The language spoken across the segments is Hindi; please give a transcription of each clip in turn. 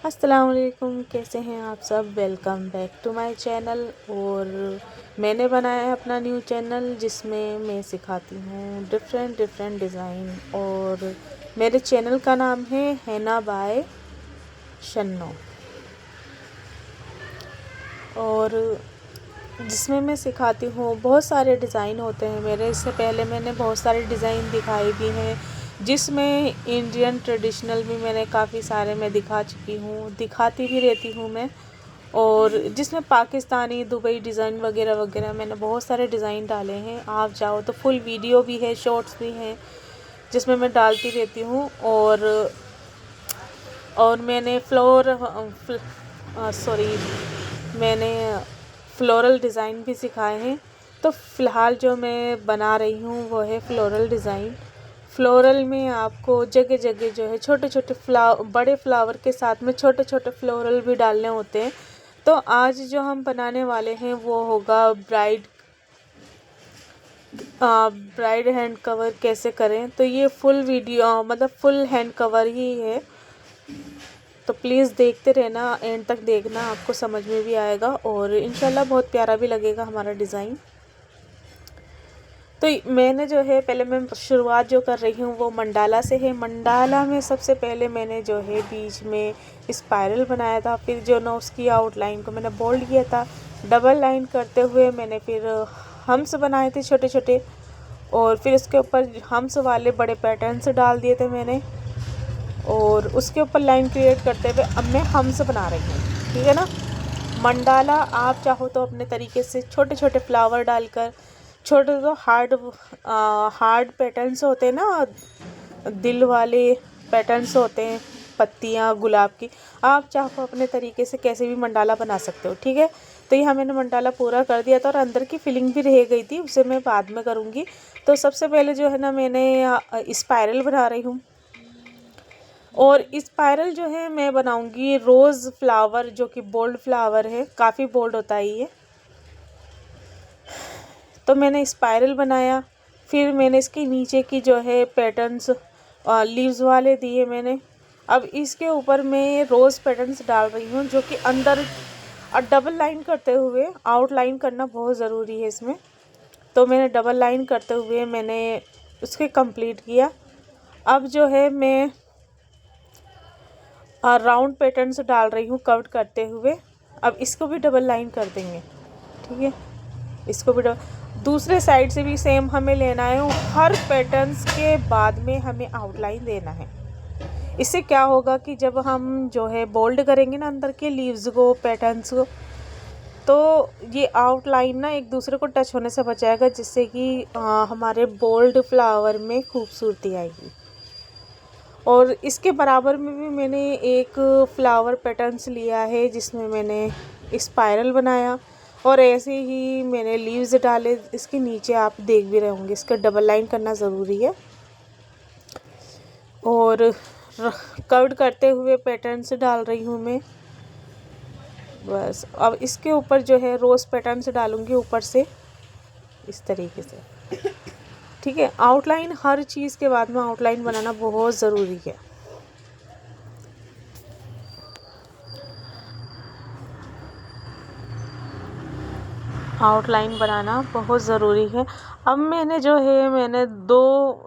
अस्सलाम वालेकुम, कैसे हैं आप सब। Welcome back to my channel. और मैंने बनाया है अपना न्यू चैनल जिसमें मैं सिखाती हूँ डिफरेंट डिज़ाइन। और मेरे चैनल का नाम है हैना बाय शन्नो। और जिसमें मैं सिखाती हूँ बहुत सारे डिज़ाइन होते हैं मेरे। इससे पहले मैंने बहुत सारे डिज़ाइन दिखाए भी हैं, जिसमें इंडियन ट्रेडिशनल भी मैंने काफ़ी सारे मैं दिखा चुकी हूँ, दिखाती भी रहती हूँ मैं। और जिसमें पाकिस्तानी, दुबई डिज़ाइन वगैरह वगैरह मैंने बहुत सारे डिज़ाइन डाले हैं। आप चाहो तो फुल वीडियो भी है, शॉर्ट्स भी हैं, जिसमें मैं डालती रहती हूँ। और मैंने मैंने फ्लोरल डिज़ाइन भी सिखाए हैं। तो फ़िलहाल जो मैं बना रही हूँ वो है फ्लोरल डिज़ाइन। फ्लोरल में आपको जगह जगह जो है छोटे छोटे बड़े फ्लावर के साथ में छोटे छोटे फ्लोरल भी डालने होते हैं। तो आज जो हम बनाने वाले हैं वो होगा ब्राइड हैंड कवर कैसे करें। तो ये फुल वीडियो मतलब फुल हैंड कवर ही है, तो प्लीज़ देखते रहना, एंड तक देखना, आपको समझ में भी आएगा और इंशाल्लाह बहुत प्यारा भी लगेगा हमारा डिज़ाइन। तो मैंने जो है पहले मैं शुरुआत जो कर रही हूँ वो मंडाला से है। मंडाला में सबसे पहले मैंने जो है बीच में स्पाइरल बनाया था, फिर जो ना उसकी आउटलाइन को मैंने बोल्ड किया था। डबल लाइन करते हुए मैंने फिर हम्स बनाए थे छोटे छोटे, और फिर उसके ऊपर हम्स वाले बड़े पैटर्न्स डाल दिए थे मैंने। और उसके ऊपर लाइन क्रिएट करते हुए अब मैं हम्स बना रही हूँ, ठीक है ना। मंडाला आप चाहो तो अपने तरीके से छोटे छोटे फ्लावर डालकर, छोटे तो हार्ड पैटर्न्स होते हैं ना, दिल वाले पैटर्न्स होते हैं, पत्तियाँ गुलाब की, आप चाहो अपने तरीके से कैसे भी मंडाला बना सकते हो, ठीक है। तो यहाँ मैंने मंडाला पूरा कर दिया था और अंदर की फिलिंग भी रह गई थी, उसे मैं बाद में करूँगी। तो सबसे पहले जो है ना मैंने स्पाइरल बना रही हूँ। और स्पाइरल जो है मैं बनाऊंगी रोज़ फ्लावर, जो कि बोल्ड फ्लावर है, काफ़ी बोल्ड होता है ये। तो मैंने स्पाइरल बनाया, फिर मैंने इसके नीचे की जो है पैटर्न्स लीव्स वाले दिए मैंने। अब इसके ऊपर मैं रोज़ पैटर्न्स डाल रही हूँ, जो कि अंदर डबल लाइन करते हुए, आउटलाइन करना बहुत ज़रूरी है इसमें। तो मैंने डबल लाइन करते हुए मैंने उसके कंप्लीट किया। अब जो है मैं राउंड पैटर्न्स डाल रही हूँ कट करते हुए। अब इसको भी डबल लाइन कर देंगे, ठीक है। इसको भी दूसरे साइड से भी सेम हमें लेना है। हर पैटर्न्स के बाद में हमें आउटलाइन देना है। इससे क्या होगा कि जब हम जो है बोल्ड करेंगे ना अंदर के लीव्स को, पैटर्न्स को, तो ये आउटलाइन ना एक दूसरे को टच होने से बचाएगा, जिससे कि हमारे बोल्ड फ्लावर में खूबसूरती आएगी। और इसके बराबर में भी मैंने एक फ्लावर पैटर्न्स लिया है, जिसमें मैंने स्पाइरल बनाया और ऐसे ही मैंने लीव्स डाले। इसके नीचे आप देख भी रहे होंगे, इसका डबल लाइन करना ज़रूरी है। और कर्व करते हुए पैटर्न्स डाल रही हूँ मैं। बस अब इसके ऊपर जो है रोज़ पैटर्न्स डालूँगी ऊपर से, इस तरीके से, ठीक है। आउटलाइन, हर चीज़ के बाद में आउटलाइन बनाना बहुत ज़रूरी है। आउटलाइन बनाना बहुत ज़रूरी है। अब मैंने जो है मैंने दो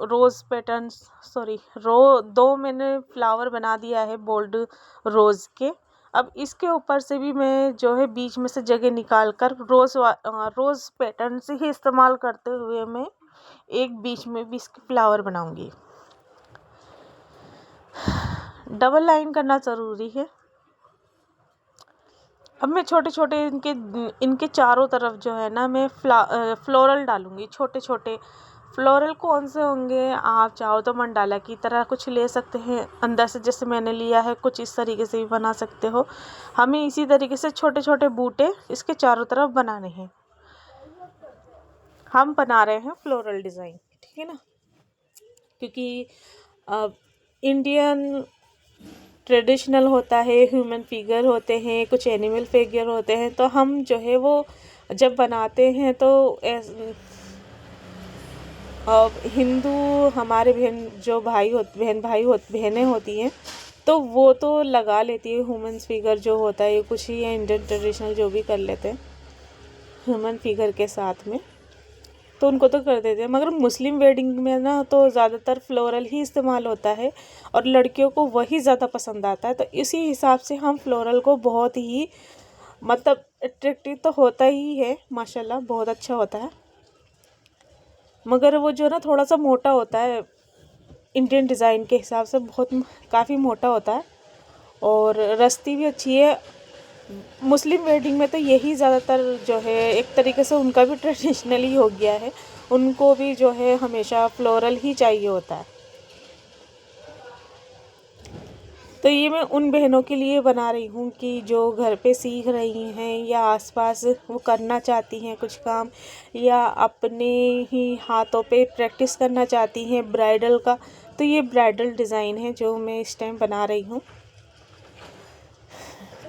मैंने फ्लावर बना दिया है बोल्ड रोज़ के। अब इसके ऊपर से भी मैं जो है बीच में से जगह निकाल कर रोज़ पैटर्न से ही इस्तेमाल करते हुए मैं एक बीच में भी इसके फ्लावर बनाऊंगी। डबल लाइन करना ज़रूरी है। अब मैं छोटे छोटे इनके चारों तरफ जो है ना मैं फ्लोरल डालूंगी। छोटे छोटे फ्लोरल कौन से होंगे, आप चाहो तो मंडाला की तरह कुछ ले सकते हैं अंदर से, जैसे मैंने लिया है, कुछ इस तरीके से भी बना सकते हो। हमें इसी तरीके से छोटे छोटे बूटे इसके चारों तरफ बनाने हैं। हम बना रहे हैं फ्लोरल डिज़ाइन, ठीक है ना, क्योंकि इंडियन ट्रेडिशनल होता है, ह्यूमन फिगर होते हैं, कुछ एनिमल फिगर होते हैं। तो हम जो है वो जब बनाते हैं तो हिंदू हमारे बहनें होती हैं, तो वो तो लगा लेती है ह्यूमन फिगर जो होता है, ये कुछ ही है इंडियन ट्रेडिशनल जो भी कर लेते हैं ह्यूमन फिगर के साथ में, तो उनको तो कर देते हैं। मगर मुस्लिम वेडिंग में ना तो ज़्यादातर फ्लोरल ही इस्तेमाल होता है और लड़कियों को वही ज़्यादा पसंद आता है, तो इसी हिसाब से हम फ्लोरल को बहुत ही मतलब अट्रैक्टिव तो होता ही है माशाल्लाह, बहुत अच्छा होता है। मगर वो जो ना थोड़ा सा मोटा होता है इंडियन डिज़ाइन के हिसाब से, बहुत काफ़ी मोटा होता है और रस्ती भी अच्छी है। मुस्लिम वेडिंग में तो यही ज़्यादातर जो है एक तरीके से उनका भी ट्रेडिशनल ही हो गया है, उनको भी जो है हमेशा फ्लोरल ही चाहिए होता है। तो ये मैं उन बहनों के लिए बना रही हूँ कि जो घर पे सीख रही हैं या आसपास वो करना चाहती हैं कुछ काम, या अपने ही हाथों पे प्रैक्टिस करना चाहती हैं ब्राइडल का। तो ये ब्राइडल डिज़ाइन है जो मैं इस टाइम बना रही हूँ।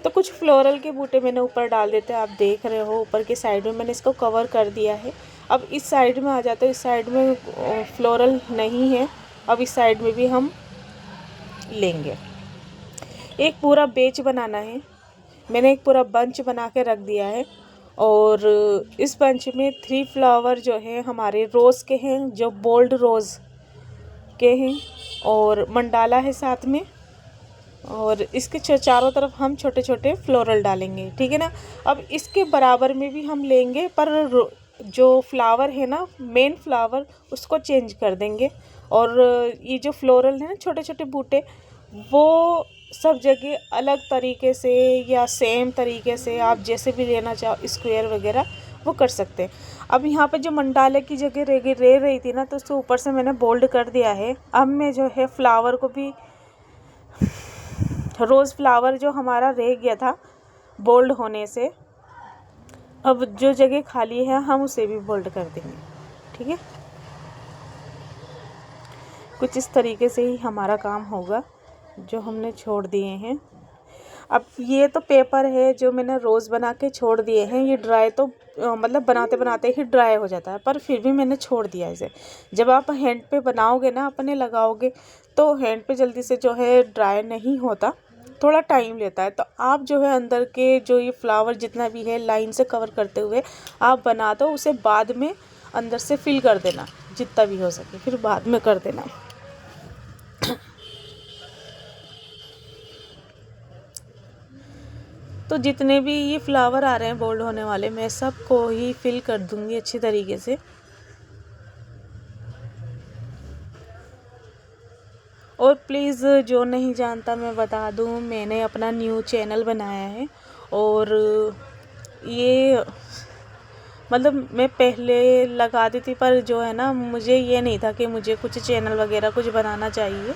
तो कुछ फ्लोरल के बूटे मैंने ऊपर डाल देते हैं, आप देख रहे हो ऊपर के साइड में मैंने इसको कवर कर दिया है। अब इस साइड में आ जाते हैं, इस साइड में फ्लोरल नहीं है, अब इस साइड में भी हम लेंगे। एक पूरा बेच बनाना है, मैंने एक पूरा बंच बना के रख दिया है और इस बंच में 3 फ्लावर जो है हमारे रोज़ के हैं, जो बोल्ड रोज़ के हैं और मंडाला है साथ में, और इसके चारों तरफ हम छोटे छोटे फ्लोरल डालेंगे, ठीक है ना। अब इसके बराबर में भी हम लेंगे, पर जो फ्लावर है ना मेन फ्लावर उसको चेंज कर देंगे, और ये जो फ्लोरल है ना छोटे छोटे बूटे वो सब जगह अलग तरीके से या सेम तरीके से आप जैसे भी लेना चाहो स्क्वायर वगैरह वो कर सकते हैं। अब यहाँ पे जो मंडाले की जगह रह रही थी ना, तो उसको ऊपर से मैंने बोल्ड कर दिया है। अब मैं जो है फ्लावर को भी, रोज़ फ्लावर जो हमारा रह गया था बोल्ड होने से, अब जो जगह खाली है हम उसे भी बोल्ड कर देंगे, ठीक है। कुछ इस तरीके से ही हमारा काम होगा जो हमने छोड़ दिए हैं। अब ये तो पेपर है जो मैंने रोज़ बना के छोड़ दिए हैं, ये ड्राई तो मतलब बनाते बनाते ही ड्राई हो जाता है, पर फिर भी मैंने छोड़ दिया इसे। जब आप हैंड पे बनाओगे ना, अपने लगाओगे, तो हैंड पे जल्दी से जो है ड्राई नहीं होता, थोड़ा टाइम लेता है। तो आप जो है अंदर के जो ये फ्लावर जितना भी है लाइन से कवर करते हुए आप बना दो, उसे बाद में अंदर से फिल कर देना जितना भी हो सके, फिर बाद में कर देना। तो जितने भी ये फ्लावर आ रहे हैं बोल्ड होने वाले, मैं सबको ही फिल कर दूंगी अच्छी तरीके से। और प्लीज़ जो नहीं जानता मैं बता दूं, मैंने अपना न्यू चैनल बनाया है, और ये मतलब मैं पहले लगाती थी, पर जो है ना मुझे ये नहीं था कि मुझे कुछ चैनल वगैरह कुछ बनाना चाहिए।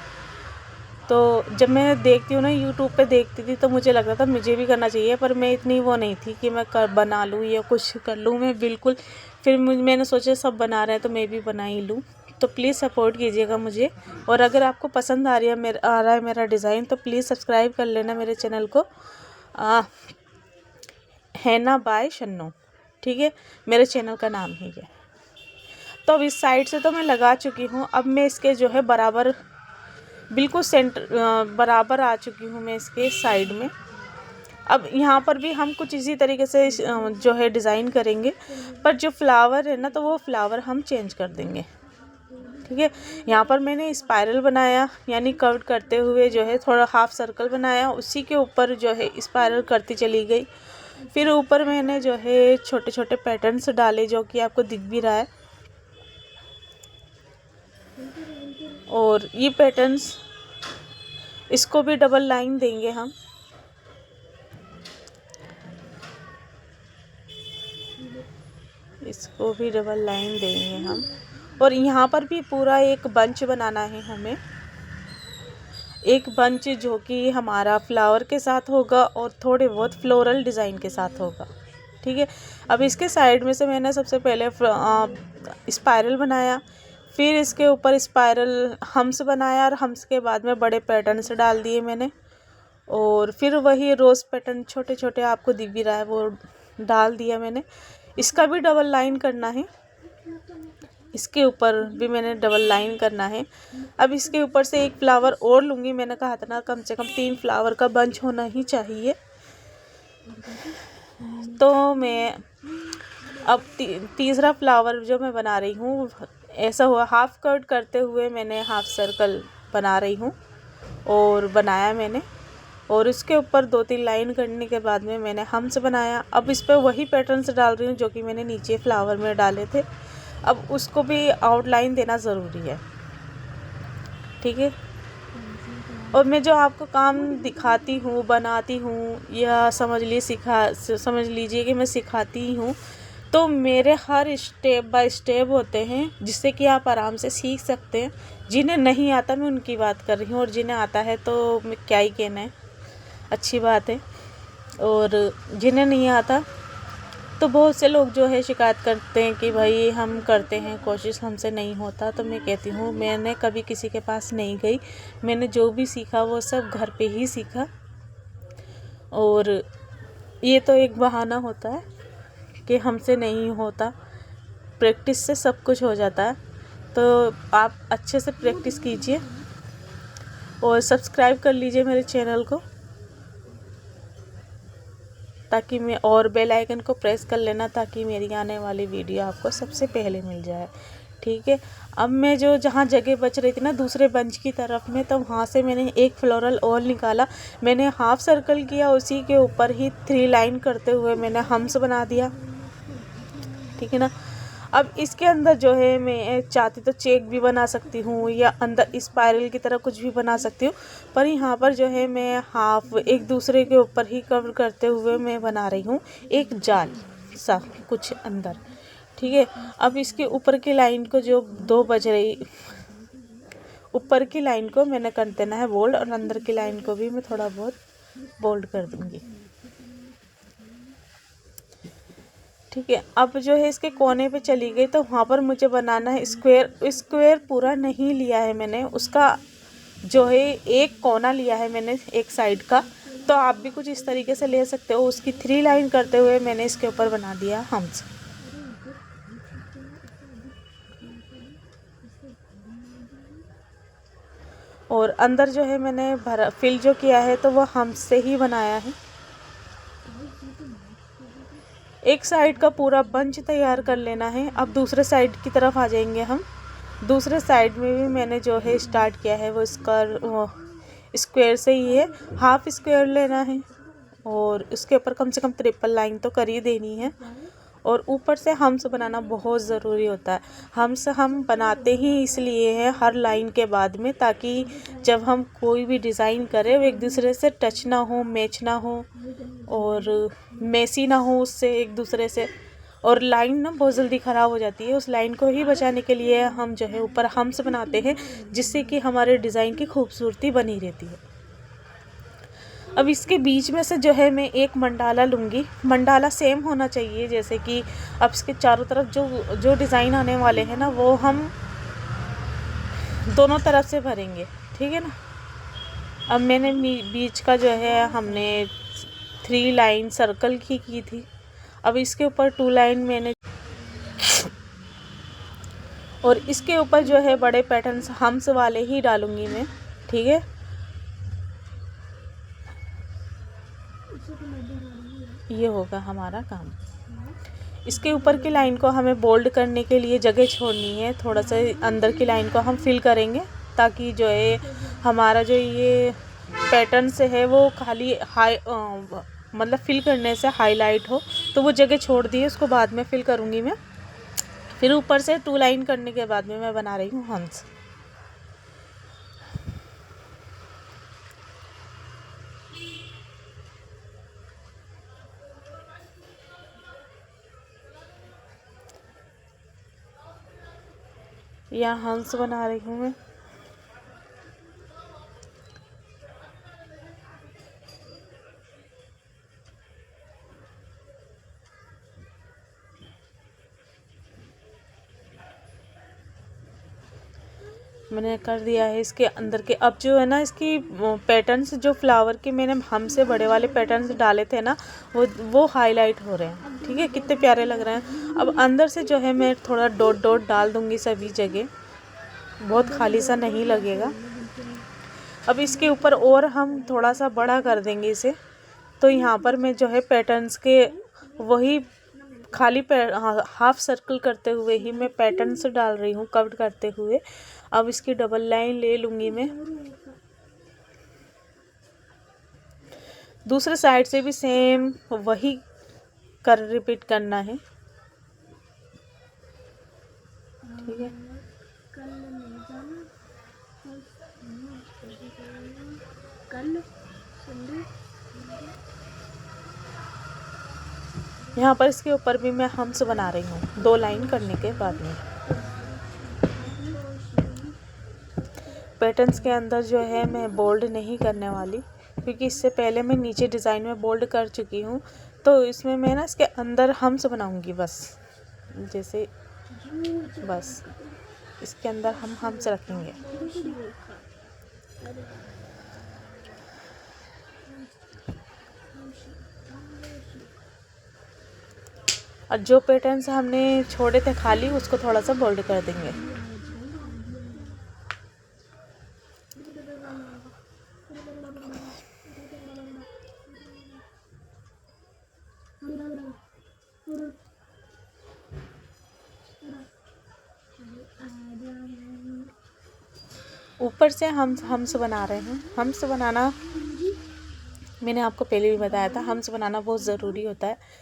तो जब मैं देखती हूँ ना यूट्यूब पे देखती थी, तो मुझे लगता था मुझे भी करना चाहिए, पर मैं इतनी वो नहीं थी कि मैं बना लूँ या कुछ कर लूँ मैं, बिल्कुल। फिर मैंने सोचा सब बना रहे हैं तो मैं भी बना ही लूँ। तो प्लीज़ सपोर्ट कीजिएगा मुझे, और अगर आपको पसंद आ रहा है मेरा डिज़ाइन, तो प्लीज़ सब्सक्राइब कर लेना मेरे चैनल को, हैना बाय शन्नो, ठीक है, मेरे चैनल का नाम ही है। तो अब इस साइड से तो मैं लगा चुकी हूँ, अब मैं इसके जो है बराबर बिल्कुल सेंटर बराबर आ चुकी हूँ मैं इसके साइड में। अब यहाँ पर भी हम कुछ इसी तरीके से जो है डिज़ाइन करेंगे, पर जो फ्लावर है ना तो वो फ्लावर हम चेंज कर देंगे, ठीक है। यहाँ पर मैंने स्पाइरल बनाया, यानी कर्व करते हुए जो है थोड़ा हाफ सर्कल बनाया, उसी के ऊपर जो है स्पाइरल करती चली गई। फिर ऊपर मैंने जो है छोटे छोटे पैटर्न्स डाले जो कि आपको दिख भी रहा है, और ये पैटर्न्स इसको भी डबल लाइन देंगे हम। इसको भी डबल लाइन देंगे हम, और यहाँ पर भी पूरा एक बंच बनाना है हमें, एक बंच जो कि हमारा फ्लावर के साथ होगा और थोड़े बहुत फ्लोरल डिज़ाइन के साथ होगा, ठीक है। अब इसके साइड में से मैंने सबसे पहले स्पाइरल बनाया, फिर इसके ऊपर स्पाइरल हम्स बनाया, और हम्स के बाद में बड़े पैटर्न्स डाल दिए मैंने, और फिर वही रोज़ पैटर्न छोटे छोटे आपको दिख भी रहा है वो डाल दिया मैंने। इसका भी डबल लाइन करना है, इसके ऊपर भी मैंने डबल लाइन करना है। अब इसके ऊपर से एक फ्लावर और लूँगी। मैंने कहा था ना कम से कम 3 फ्लावर का बंच होना ही चाहिए। तो मैं अब तीसरा फ्लावर जो मैं बना रही हूँ ऐसा हुआ, हाफ कट करते हुए मैंने हाफ सर्कल बना रही हूँ और बनाया मैंने, और इसके ऊपर 2-3 लाइन करने के बाद में मैंने हम्स बनाया। अब इस पर वही पैटर्न से डाल रही हूँ जो कि मैंने नीचे फ्लावर में डाले थे। अब उसको भी आउटलाइन देना ज़रूरी है, ठीक है। और मैं जो आपको काम दिखाती हूँ, बनाती हूँ, या समझ लीजिए कि मैं सिखाती हूँ, तो मेरे हर स्टेप बाय स्टेप होते हैं जिससे कि आप आराम से सीख सकते हैं। जिन्हें नहीं आता मैं उनकी बात कर रही हूँ, और जिन्हें आता है तो मैं क्या ही कहना है, अच्छी बात है। और जिन्हें नहीं आता तो बहुत से लोग जो है शिकायत करते हैं कि भाई हम करते हैं कोशिश, हमसे नहीं होता। तो मैं कहती हूँ मैंने कभी किसी के पास नहीं गई, मैंने जो भी सीखा वो सब घर पे ही सीखा। और ये तो एक बहाना होता है कि हमसे नहीं होता, प्रैक्टिस से सब कुछ हो जाता है। तो आप अच्छे से प्रैक्टिस कीजिए और सब्सक्राइब कर लीजिए मेरे चैनल को, ताकि मैं, और बेल आइकन को प्रेस कर लेना ताकि मेरी आने वाली वीडियो आपको सबसे पहले मिल जाए, ठीक है। अब मैं जो जहाँ जगह बच रही थी ना दूसरे बंच की तरफ में, तो वहाँ से मैंने एक फ्लोरल और निकाला। मैंने हाफ सर्कल किया, उसी के ऊपर ही 3 लाइन करते हुए मैंने हम्स बना दिया, ठीक है ना। अब इसके अंदर जो है मैं चाहती तो चेक भी बना सकती हूँ या अंदर स्पाइरल की तरह कुछ भी बना सकती हूँ, पर यहाँ पर जो है मैं हाफ एक दूसरे के ऊपर ही कवर करते हुए मैं बना रही हूँ एक जाल सा कुछ अंदर, ठीक है। अब इसके ऊपर की लाइन को जो 2 बज रही, ऊपर की लाइन को मैंने कर देना है बोल्ड, और अंदर की लाइन को भी मैं थोड़ा बहुत बोल्ड कर दूँगी, ठीक है। अब जो है इसके कोने पे चली गई, तो वहाँ पर मुझे बनाना है स्क्वायर। स्क्वायर पूरा नहीं लिया है मैंने, उसका जो है एक कोना लिया है मैंने एक साइड का। तो आप भी कुछ इस तरीके से ले सकते हो। उसकी 3 लाइन करते हुए मैंने इसके ऊपर बना दिया हम्स। और अंदर जो है मैंने फिल जो किया है तो वह हम्स से ही बनाया है। एक साइड का पूरा बंच तैयार कर लेना है। अब दूसरे साइड की तरफ आ जाएंगे हम। दूसरे साइड में भी मैंने जो है स्टार्ट किया है वो स्क्वायर से ही है, हाफ स्क्वायर लेना है और उसके ऊपर कम से कम 3 लाइन तो कर ही देनी है। और ऊपर से हम्स बनाना बहुत ज़रूरी होता है। हम्स हम बनाते ही इसलिए हैं हर लाइन के बाद में, ताकि जब हम कोई भी डिज़ाइन करें वो एक दूसरे से टच ना हो, मैच ना हो और मेसी ना हो उससे एक दूसरे से। और लाइन ना बहुत जल्दी ख़राब हो जाती है, उस लाइन को ही बचाने के लिए हम जो है ऊपर हम्स बनाते हैं, जिससे कि हमारे डिज़ाइन की खूबसूरती बनी रहती है। अब इसके बीच में से जो है मैं एक मंडाला लूँगी। मंडाला सेम होना चाहिए, जैसे कि अब इसके चारों तरफ जो डिज़ाइन आने वाले हैं ना वो हम दोनों तरफ से भरेंगे, ठीक है ना। अब मैंने बीच का जो है हमने 3 लाइन सर्कल की थी। अब इसके ऊपर 2 लाइन मैंने, और इसके ऊपर जो है बड़े पैटर्न्स हम्स वाले ही डालूँगी मैं, ठीक है। ये होगा हमारा काम। इसके ऊपर की लाइन को हमें बोल्ड करने के लिए जगह छोड़नी है, थोड़ा सा अंदर की लाइन को हम फिल करेंगे ताकि जो है हमारा जो ये पैटर्न से है वो खाली मतलब फिल करने से हाईलाइट हो। तो वो जगह छोड़ दी है, उसको बाद में फिल करूँगी मैं। फिर ऊपर से 2 लाइन करने के बाद में मैं बना रही हूँ हम्स। यहाँ हंस बना रही हूँ मैं। मैंने कर दिया है इसके अंदर के। अब जो है ना इसकी पैटर्न्स जो फ्लावर के मैंने हमसे बड़े वाले पैटर्न्स डाले थे ना वो हाईलाइट हो रहे हैं। ठीक है, कितने प्यारे लग रहे हैं। अब अंदर से जो है मैं थोड़ा डॉट डॉट डाल दूँगी सभी जगह, बहुत खाली सा नहीं लगेगा। अब इसके ऊपर और हम थोड़ा सा बड़ा कर देंगे इसे। तो यहाँ पर मैं जो है पैटर्न्स के वही खाली हाफ सर्कल करते हुए ही मैं पैटर्न्स डाल रही हूँ कट करते हुए। अब इसकी डबल लाइन ले लूँगी मैं। दूसरे साइड से भी सेम वही रिपीट करना है। ठीक है, यहाँ पर इसके ऊपर भी मैं हम्स बना रही हूँ 2 लाइन करने के बाद में। पैटर्न्स के अंदर जो है मैं बोल्ड नहीं करने वाली, क्योंकि इससे पहले मैं नीचे डिज़ाइन में बोल्ड कर चुकी हूँ। तो इसमें मैं ना इसके अंदर हम्स बनाऊँगी बस, जैसे बस इसके अंदर हम हम्स रखेंगे। और जो पैटर्न्स हमने छोड़े थे खाली उसको थोड़ा सा बोल्ड कर देंगे। ऊपर से हम हम्स बना रहे हैं। हम्स बनाना मैंने आपको पहले भी बताया था, हम्स बनाना बहुत ज़रूरी होता है।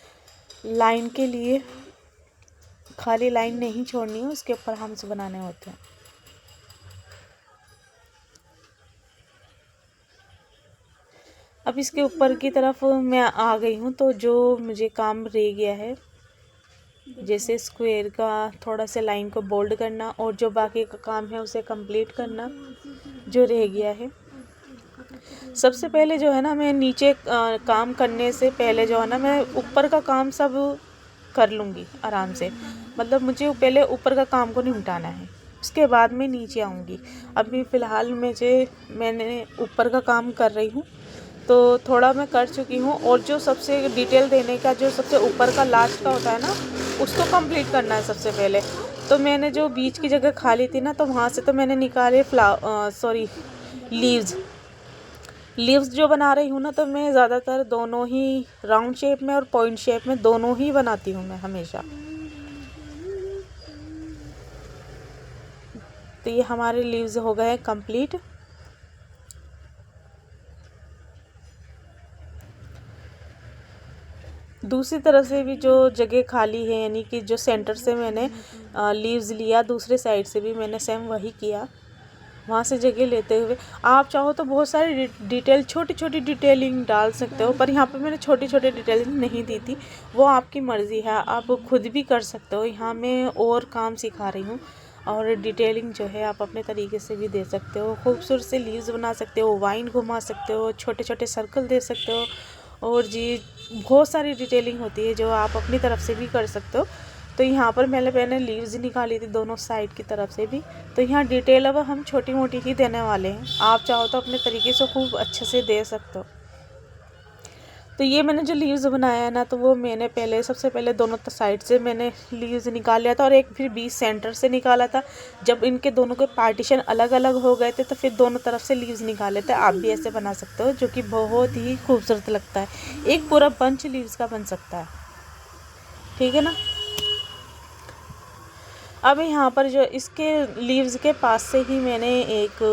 लाइन के लिए खाली लाइन नहीं छोड़नी है, उसके ऊपर हम्स बनाने होते हैं। अब इसके ऊपर की तरफ मैं आ गई हूँ। तो जो मुझे काम रह गया है, जैसे स्क्वायर का थोड़ा सा लाइन को बोल्ड करना और जो बाकी का काम है उसे कंप्लीट करना जो रह गया है। सबसे पहले जो है ना मैं नीचे काम करने से पहले जो है ना मैं ऊपर का काम सब कर लूँगी आराम से। मतलब मुझे पहले ऊपर का काम को निपटाना है, उसके बाद मैं नीचे आऊँगी। अभी फ़िलहाल मैंने ऊपर का काम कर रही हूँ, तो थोड़ा मैं कर चुकी हूँ। और जो सबसे डिटेल देने का जो सबसे ऊपर का लास्ट का होता है ना, उसको कंप्लीट करना है सबसे पहले। तो मैंने जो बीच की जगह खाली थी ना, तो वहाँ से तो मैंने निकाले लीव्स जो बना रही हूँ ना, तो मैं ज़्यादातर दोनों ही राउंड शेप में और पॉइंट शेप में दोनों ही बनाती हूँ मैं हमेशा। तो ये हमारे लीव्स हो गए कंप्लीट। दूसरी तरफ से भी जो जगह खाली है, यानी कि जो सेंटर से मैंने लीव्स लिया, दूसरे साइड से भी मैंने सेम वही किया। वहाँ से जगह लेते हुए आप चाहो तो बहुत सारी डिटेल छोटी छोटी डिटेलिंग डाल सकते हो, पर यहाँ पे मैंने छोटी छोटी डिटेलिंग नहीं दी थी, वो आपकी मर्ज़ी है, आप खुद भी कर सकते हो। यहाँ मैं और काम सिखा रही हूँ और डिटेलिंग जो है आप अपने तरीके से भी दे सकते हो। खूबसूरत से लीव्स बना सकते हो, वाइन घुमा सकते हो, छोटे छोटे सर्कल दे सकते हो, और जी बहुत सारी डिटेलिंग होती है जो आप अपनी तरफ से भी कर सकते हो। तो यहाँ पर मैंने लीव्स निकाली थी दोनों साइड की तरफ से भी। तो यहाँ डिटेल अब हम छोटी मोटी ही देने वाले हैं, आप चाहो तो अपने तरीके से खूब अच्छे से दे सकते हो। तो ये मैंने जो लीव्स बनाया है ना, तो वो मैंने सबसे पहले दोनों साइड से मैंने लीव्स निकाल लिया था और एक फिर बीच सेंटर से निकाला था। जब इनके दोनों के पार्टीशन अलग अलग हो गए थे तो फिर दोनों तरफ से लीव्स निकाले थे। आप भी ऐसे बना सकते हो, जो कि बहुत ही खूबसूरत लगता है। एक पूरा बंच लीव्स का बन सकता है, ठीक है ना। अब यहाँ पर जो इसके लीव्स के पास से ही मैंने एक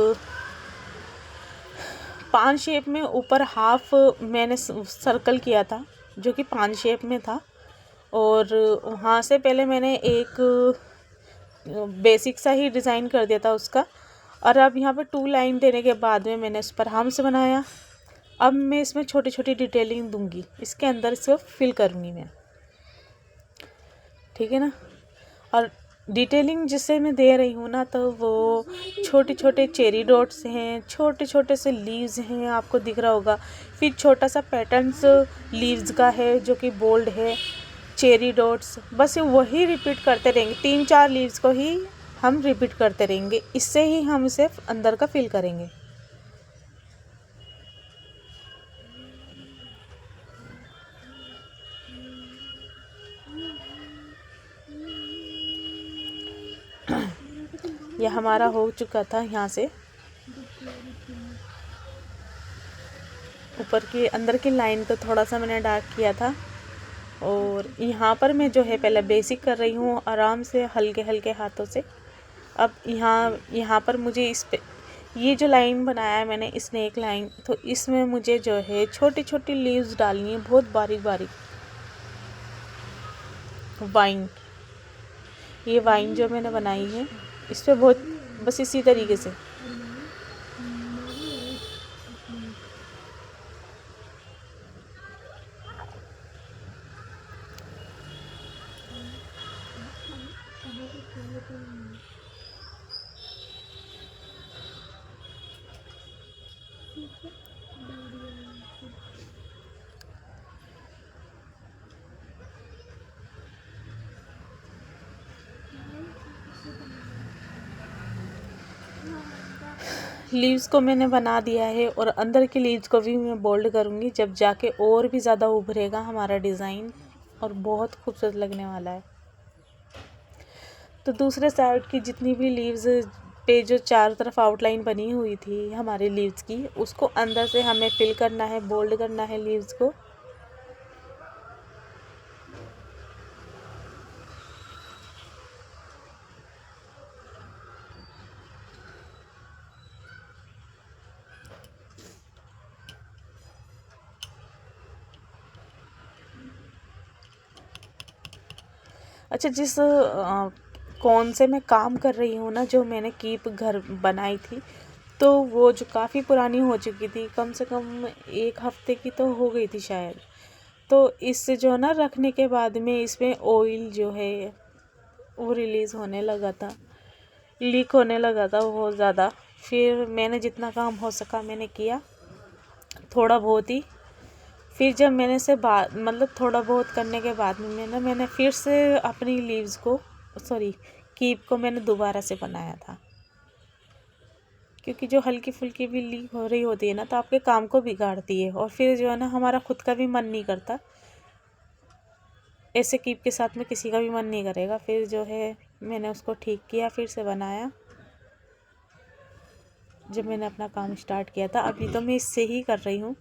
पान शेप में ऊपर हाफ मैंने सर्कल किया था, जो कि पान शेप में था। और वहाँ से पहले मैंने एक बेसिक सा ही डिज़ाइन कर दिया था उसका। और अब यहाँ पे 2 लाइन देने के बाद में मैंने इस पर हम्स बनाया। अब मैं इसमें छोटी छोटी डिटेलिंग दूंगी, इसके अंदर इसको फिल करूँगी मैं, ठीक है ना। और डिटेलिंग जिससे मैं दे रही हूँ ना, तो वो छोटे छोटे चेरी डॉट्स हैं, छोटे छोटे से लीव्स हैं, आपको दिख रहा होगा। फिर छोटा सा पैटर्न्स लीव्स का है जो कि बोल्ड है, चेरी डॉट्स, बस वही रिपीट करते रहेंगे। 3-4 लीव्स को ही हम रिपीट करते रहेंगे। इससे ही हम इसे अंदर का फिल करेंगे। यह हमारा हो चुका था। यहाँ से ऊपर की अंदर की लाइन को थोड़ा सा मैंने डार्क किया था, और यहाँ पर मैं जो है पहले बेसिक कर रही हूँ आराम से हल्के हल्के हाथों से। अब यहाँ पर मुझे इस पे ये जो लाइन बनाया है मैंने स्नेक लाइन, तो इसमें मुझे जो है छोटी छोटी लीव्स डालनी है, बहुत बारीक बारीक। वाइन, ये वाइन जो मैंने बनाई है इस पर बहुत बस इसी तरीके से। लीव्स को मैंने बना दिया है, और अंदर की लीव्स को भी मैं बोल्ड करूँगी, जब जाके और भी ज़्यादा उभरेगा हमारा डिज़ाइन और बहुत खूबसूरत लगने वाला है। तो दूसरे साइड की जितनी भी लीव्स पे जो चारों तरफ आउटलाइन बनी हुई थी हमारी लीव्स की, उसको अंदर से हमें फिल करना है, बोल्ड करना है लीव्स को। अच्छा, जिस कौन से मैं काम कर रही हूँ ना, जो मैंने कीप घर बनाई थी, तो वो जो काफ़ी पुरानी हो चुकी थी, कम से कम 1 हफ्ते की तो हो गई थी शायद। तो इससे जो ना रखने के बाद में इसमें ऑयल जो है वो रिलीज़ होने लगा था, लीक होने लगा था बहुत ज़्यादा। फिर मैंने जितना काम हो सका मैंने किया, थोड़ा बहुत ही। फिर जब मैंने से मतलब थोड़ा बहुत करने के बाद में मैंने फिर से अपनी लीव्स को कीप को मैंने दोबारा से बनाया था, क्योंकि जो हल्की फुल्की भी लीक हो रही होती है ना, तो आपके काम को बिगाड़ती है, और फिर जो है ना हमारा खुद का भी मन नहीं करता। ऐसे कीप के साथ में किसी का भी मन नहीं करेगा। फिर जो है मैंने उसको ठीक किया, फिर से बनाया जब मैंने अपना काम स्टार्ट किया था। अभी तो मैं इससे ही कर रही हूँ।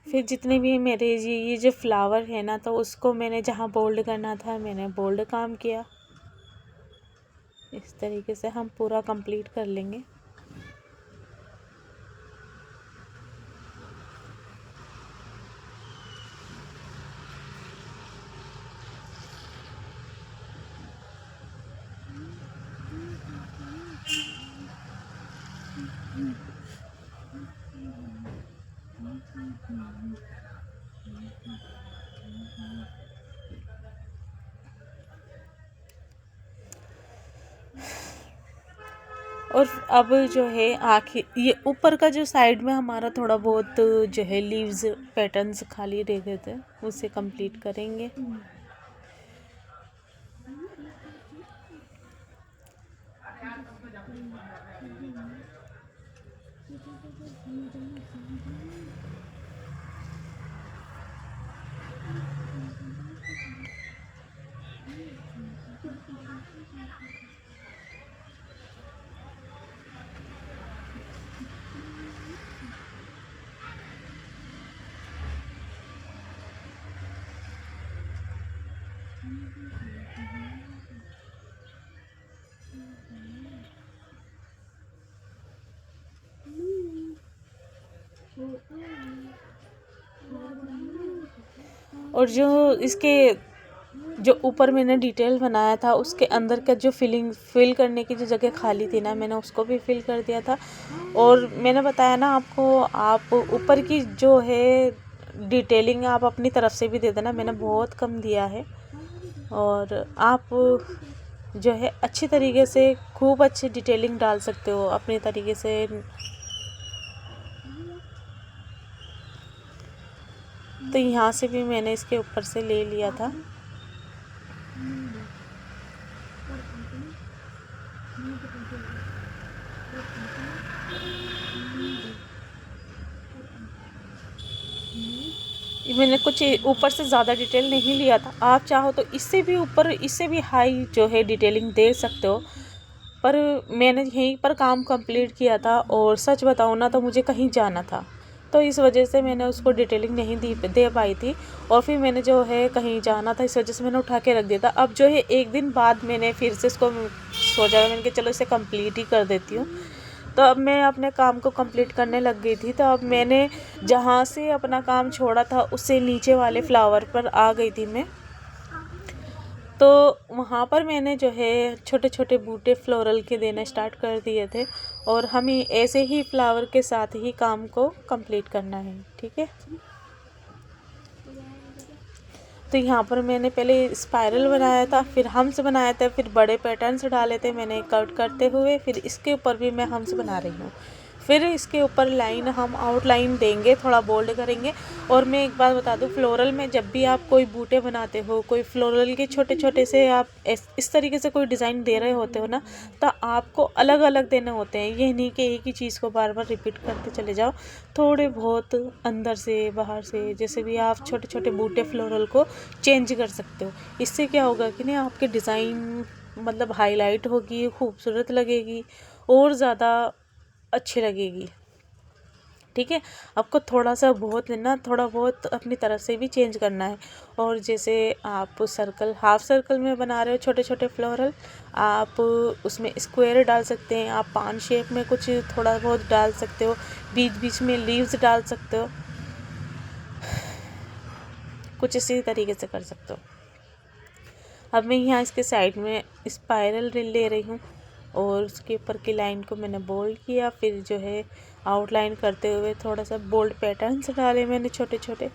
फिर जितने भी मेरे ये जो फ्लावर है ना, तो उसको मैंने जहाँ बोल्ड करना था मैंने बोल्ड काम किया। इस तरीके से हम पूरा कंप्लीट कर लेंगे। और अब जो है आखिर ये ऊपर का जो साइड में हमारा थोड़ा बहुत जो है लीव्स पैटर्न्स खाली रह गए थे, उसे कंप्लीट करेंगे। और जो इसके जो ऊपर मैंने डिटेल बनाया था, उसके अंदर का जो फिल करने की जो जगह खाली थी ना, मैंने उसको भी फिल कर दिया था। और मैंने बताया ना आपको, आप ऊपर की जो है डिटेलिंग आप अपनी तरफ से भी दे देना, मैंने बहुत कम दिया है। और आप जो है अच्छी तरीके से खूब अच्छी डिटेलिंग डाल सकते हो अपनी तरीके से। तो यहाँ से भी मैंने इसके ऊपर से ले लिया था। मैंने कुछ ऊपर से ज़्यादा डिटेल नहीं लिया था। आप चाहो तो इससे भी ऊपर, इससे भी हाई जो है डिटेलिंग दे सकते हो, पर मैंने यहीं पर काम कंप्लीट किया था। और सच बताऊँ ना तो मुझे कहीं जाना था, तो इस वजह से मैंने उसको डिटेलिंग नहीं दे पाई थी। और फिर मैंने जो है कहीं जाना था, इस वजह से मैंने उठा के रख दिया था। अब जो है एक दिन बाद मैंने फिर से इसको सोचा, मैंने कहा चलो इसे कंप्लीट ही कर देती हूँ। तो अब मैं अपने काम को कंप्लीट करने लग गई थी। तो अब मैंने जहाँ से अपना काम छोड़ा था उससे नीचे वाले फ्लावर पर आ गई थी मैं। तो वहाँ पर मैंने जो है छोटे छोटे बूटे फ्लोरल के देना स्टार्ट कर दिए थे। और हमें ऐसे ही फ्लावर के साथ ही काम को कंप्लीट करना है, ठीक है। तो यहाँ पर मैंने पहले स्पाइरल बनाया था, फिर हम्स बनाया था, फिर बड़े पैटर्न्स डाले थे मैंने कट करते हुए। फिर इसके ऊपर भी मैं हम्स बना रही हूँ। फिर इसके ऊपर लाइन हम आउटलाइन देंगे, थोड़ा बोल्ड करेंगे। और मैं एक बात बता दूँ, फ्लोरल में जब भी आप कोई बूटे बनाते हो, कोई फ्लोरल के छोटे छोटे से आप इस तरीके से कोई डिज़ाइन दे रहे होते हो ना, तो आपको अलग अलग देने होते हैं। ये नहीं कि एक ही चीज़ को बार बार रिपीट करते चले जाओ। थोड़े बहुत अंदर से बाहर से जैसे भी आप छोटे छोटे बूटे फ्लोरल को चेंज कर सकते हो। इससे क्या होगा कि ना आपके डिज़ाइन मतलब हाईलाइट होगी, खूबसूरत लगेगी और ज़्यादा अच्छी लगेगी, ठीक है। आपको थोड़ा सा बहुत लेना, थोड़ा बहुत अपनी तरफ से भी चेंज करना है। और जैसे आप सर्कल, हाफ सर्कल में बना रहे हो छोटे छोटे फ्लोरल, आप उसमें स्क्वायर डाल सकते हैं, आप पान शेप में कुछ थोड़ा बहुत डाल सकते हो, बीच बीच में लीव्स डाल सकते हो, कुछ इसी तरीके से कर सकते हो। अब मैं यहाँ इसके साइड में स्पाइरल ले रही हूँ और उसके ऊपर की लाइन को मैंने बोल्ड किया। फिर जो है आउटलाइन करते हुए थोड़ा सा बोल्ड पैटर्न्स डाले मैंने छोटे छोटे।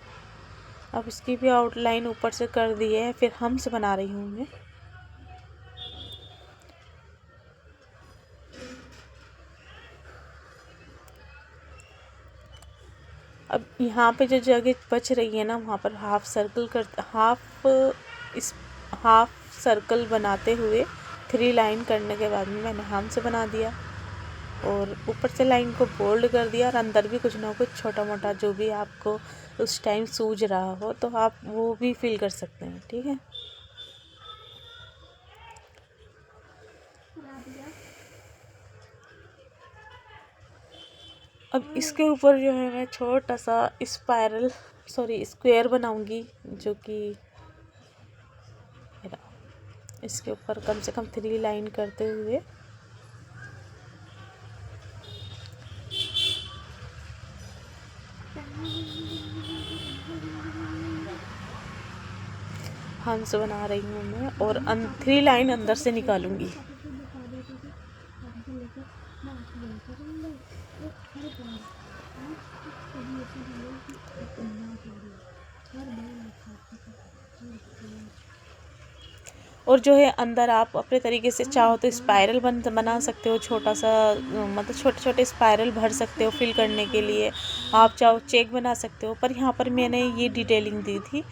अब इसकी भी आउटलाइन ऊपर से कर दी है। फिर हम्स बना रही हूँ मैं। अब यहाँ पे जो जगह बच रही है ना, वहाँ पर हाफ सर्कल बनाते हुए 3 लाइन करने के बाद में मैंने हम्स बना दिया और ऊपर से लाइन को बोल्ड कर दिया। और अंदर भी कुछ ना कुछ छोटा मोटा जो भी आपको उस टाइम सूझ रहा हो तो आप वो भी फिल कर सकते हैं, ठीक है। अब इसके ऊपर जो है मैं छोटा सा स्क्वायर बनाऊंगी, जो कि इसके ऊपर कम से कम 3 लाइन करते हुए हंस बना रही हूँ मैं। और 3 लाइन अंदर से निकालूंगी। और जो है अंदर आप अपने तरीके से चाहो तो स्पाइरल बना सकते हो, छोटा सा मतलब छोटे छोटे स्पाइरल भर सकते हो फिल करने के लिए। आप चाहो चेक बना सकते हो, पर यहाँ पर मैंने ये डिटेलिंग दी थी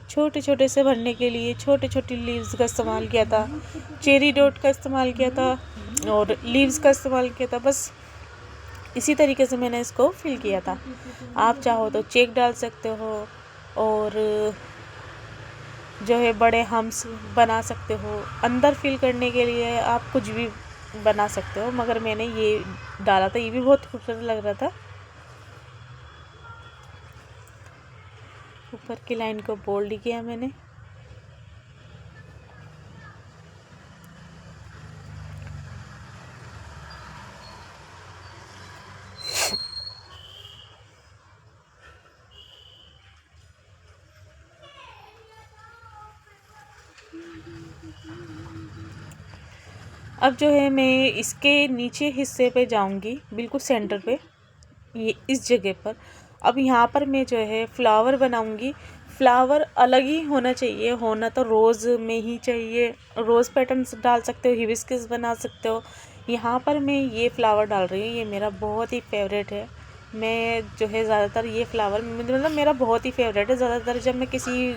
छोटे छोटे से भरने के लिए। छोटे छोटे लीव्स का इस्तेमाल किया था, चेरी डॉट का इस्तेमाल किया था और लीव्स का इस्तेमाल किया था। बस इसी तरीके से मैंने इसको फिल किया था। आप चाहो तो चेक डाल सकते हो और जो है बड़े हम्स बना सकते हो। अंदर फिल करने के लिए आप कुछ भी बना सकते हो, मगर मैंने ये डाला था, ये भी बहुत खूबसूरत लग रहा था। ऊपर की लाइन को बोल्ड किया मैंने। अब जो है मैं इसके नीचे हिस्से पे जाऊंगी, बिल्कुल सेंटर पे, ये इस जगह पर। अब यहाँ पर मैं जो है फ्लावर बनाऊंगी। फ्लावर अलग ही होना चाहिए, होना तो रोज़ में ही चाहिए। रोज़ पैटर्न्स डाल सकते हो, हिबिस्कस बना सकते हो। यहाँ पर मैं ये फ्लावर डाल रही हूँ, ये मेरा बहुत ही फेवरेट है। मैं जो है ज़्यादातर ये फ्लावर मतलब मेरा बहुत ही फेवरेट है। ज़्यादातर जब मैं किसी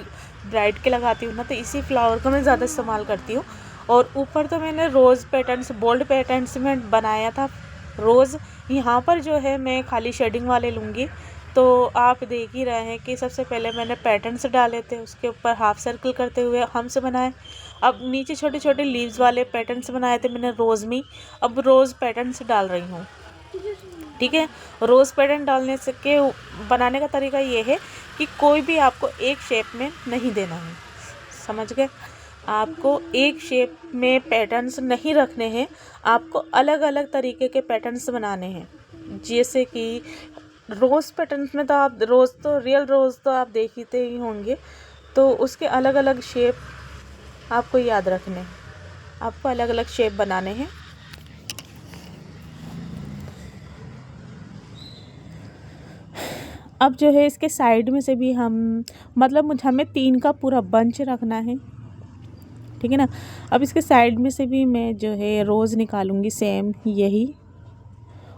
ब्राइड के लगाती हूँ ना, तो इसी फ्लावर को मैं ज़्यादा इस्तेमाल करती हूँ। और ऊपर तो मैंने रोज़ पैटर्न्स, बोल्ड पैटर्न्स में बनाया था रोज़। यहाँ पर जो है मैं खाली शेडिंग वाले लूँगी, तो आप देख ही रहे हैं कि सबसे पहले मैंने पैटर्न्स डाले थे, उसके ऊपर हाफ सर्कल करते हुए हम्स बनाए। अब नीचे छोटे छोटे लीव्स वाले पैटर्न्स बनाए थे मैंने रोज़ में। अब रोज़ पैटर्न्स डाल रही हूँ, ठीक है। रोज़ पैटर्न डालने से के बनाने का तरीका ये है कि कोई भी आपको एक शेप में नहीं देना है, समझ गए। आपको एक शेप में पैटर्न्स नहीं रखने हैं, आपको अलग अलग तरीके के पैटर्न्स बनाने हैं। जैसे कि रोज़ पैटर्न्स में तो आप रियल रोज़ तो आप देखते ही होंगे, तो उसके अलग अलग शेप आपको याद रखने हैं, आपको अलग अलग शेप बनाने हैं। अब जो है इसके साइड में से भी हमें 3 का पूरा बंच रखना है, ठीक है ना। अब इसके साइड में से भी मैं जो है रोज़ निकालूंगी, सेम यही।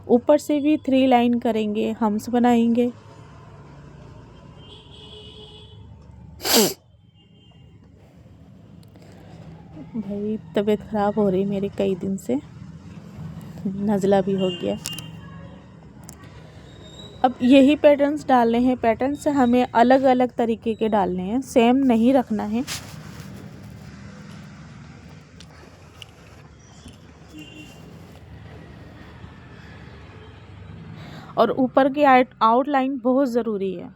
ऊपर से भी 3 लाइन करेंगे, हम्स बनाएंगे। भाई तबीयत ख़राब हो रही मेरी कई दिन से, नज़ला भी हो गया। अब यही पैटर्न्स डालने हैं। पैटर्न्स हमें अलग अलग तरीके के डालने हैं, सेम नहीं रखना है। और ऊपर की आउटलाइन बहुत ज़रूरी है,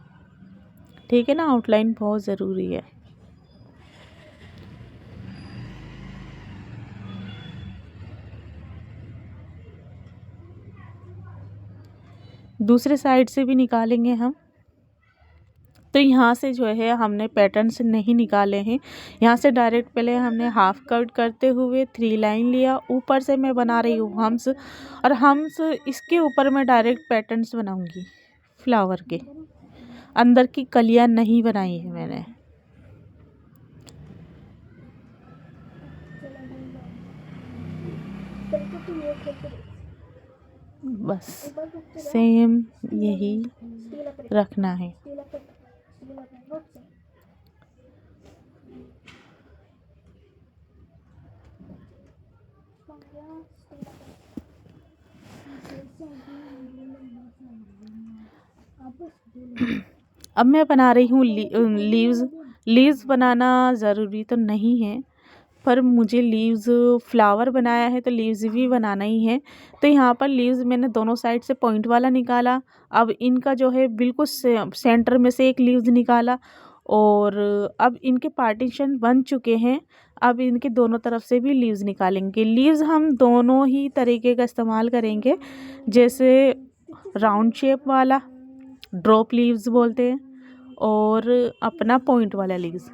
ठीक है ना। आउटलाइन बहुत ज़रूरी है। दूसरे साइड से भी निकालेंगे हम। तो यहाँ से जो है हमने पैटर्न्स नहीं निकाले हैं, यहाँ से डायरेक्ट पहले हमने हाफ कट करते हुए 3 लाइन लिया। ऊपर से मैं बना रही हूँ हम्स, और हम्स इसके ऊपर मैं डायरेक्ट पैटर्न्स बनाऊंगी। फ्लावर के अंदर की कलियाँ नहीं बनाई है मैंने। बस सेम यही रखना है। अब मैं बना रही हूँ लीव्स बनाना ज़रूरी तो नहीं है, पर मुझे लीव्स फ्लावर बनाया है तो लीव्स भी बनाना ही है। तो यहाँ पर लीव्स मैंने दोनों साइड से पॉइंट वाला निकाला। अब इनका जो है बिल्कुल सेंटर में से एक लीव्स निकाला, और अब इनके पार्टीशन बन चुके हैं। अब इनके दोनों तरफ से भी लीव्स निकालेंगे। लीव्स हम दोनों ही तरीके का इस्तेमाल करेंगे, जैसे राउंड शेप वाला ड्रॉप लीव्स बोलते हैं, और अपना पॉइंट वाला लीव्स।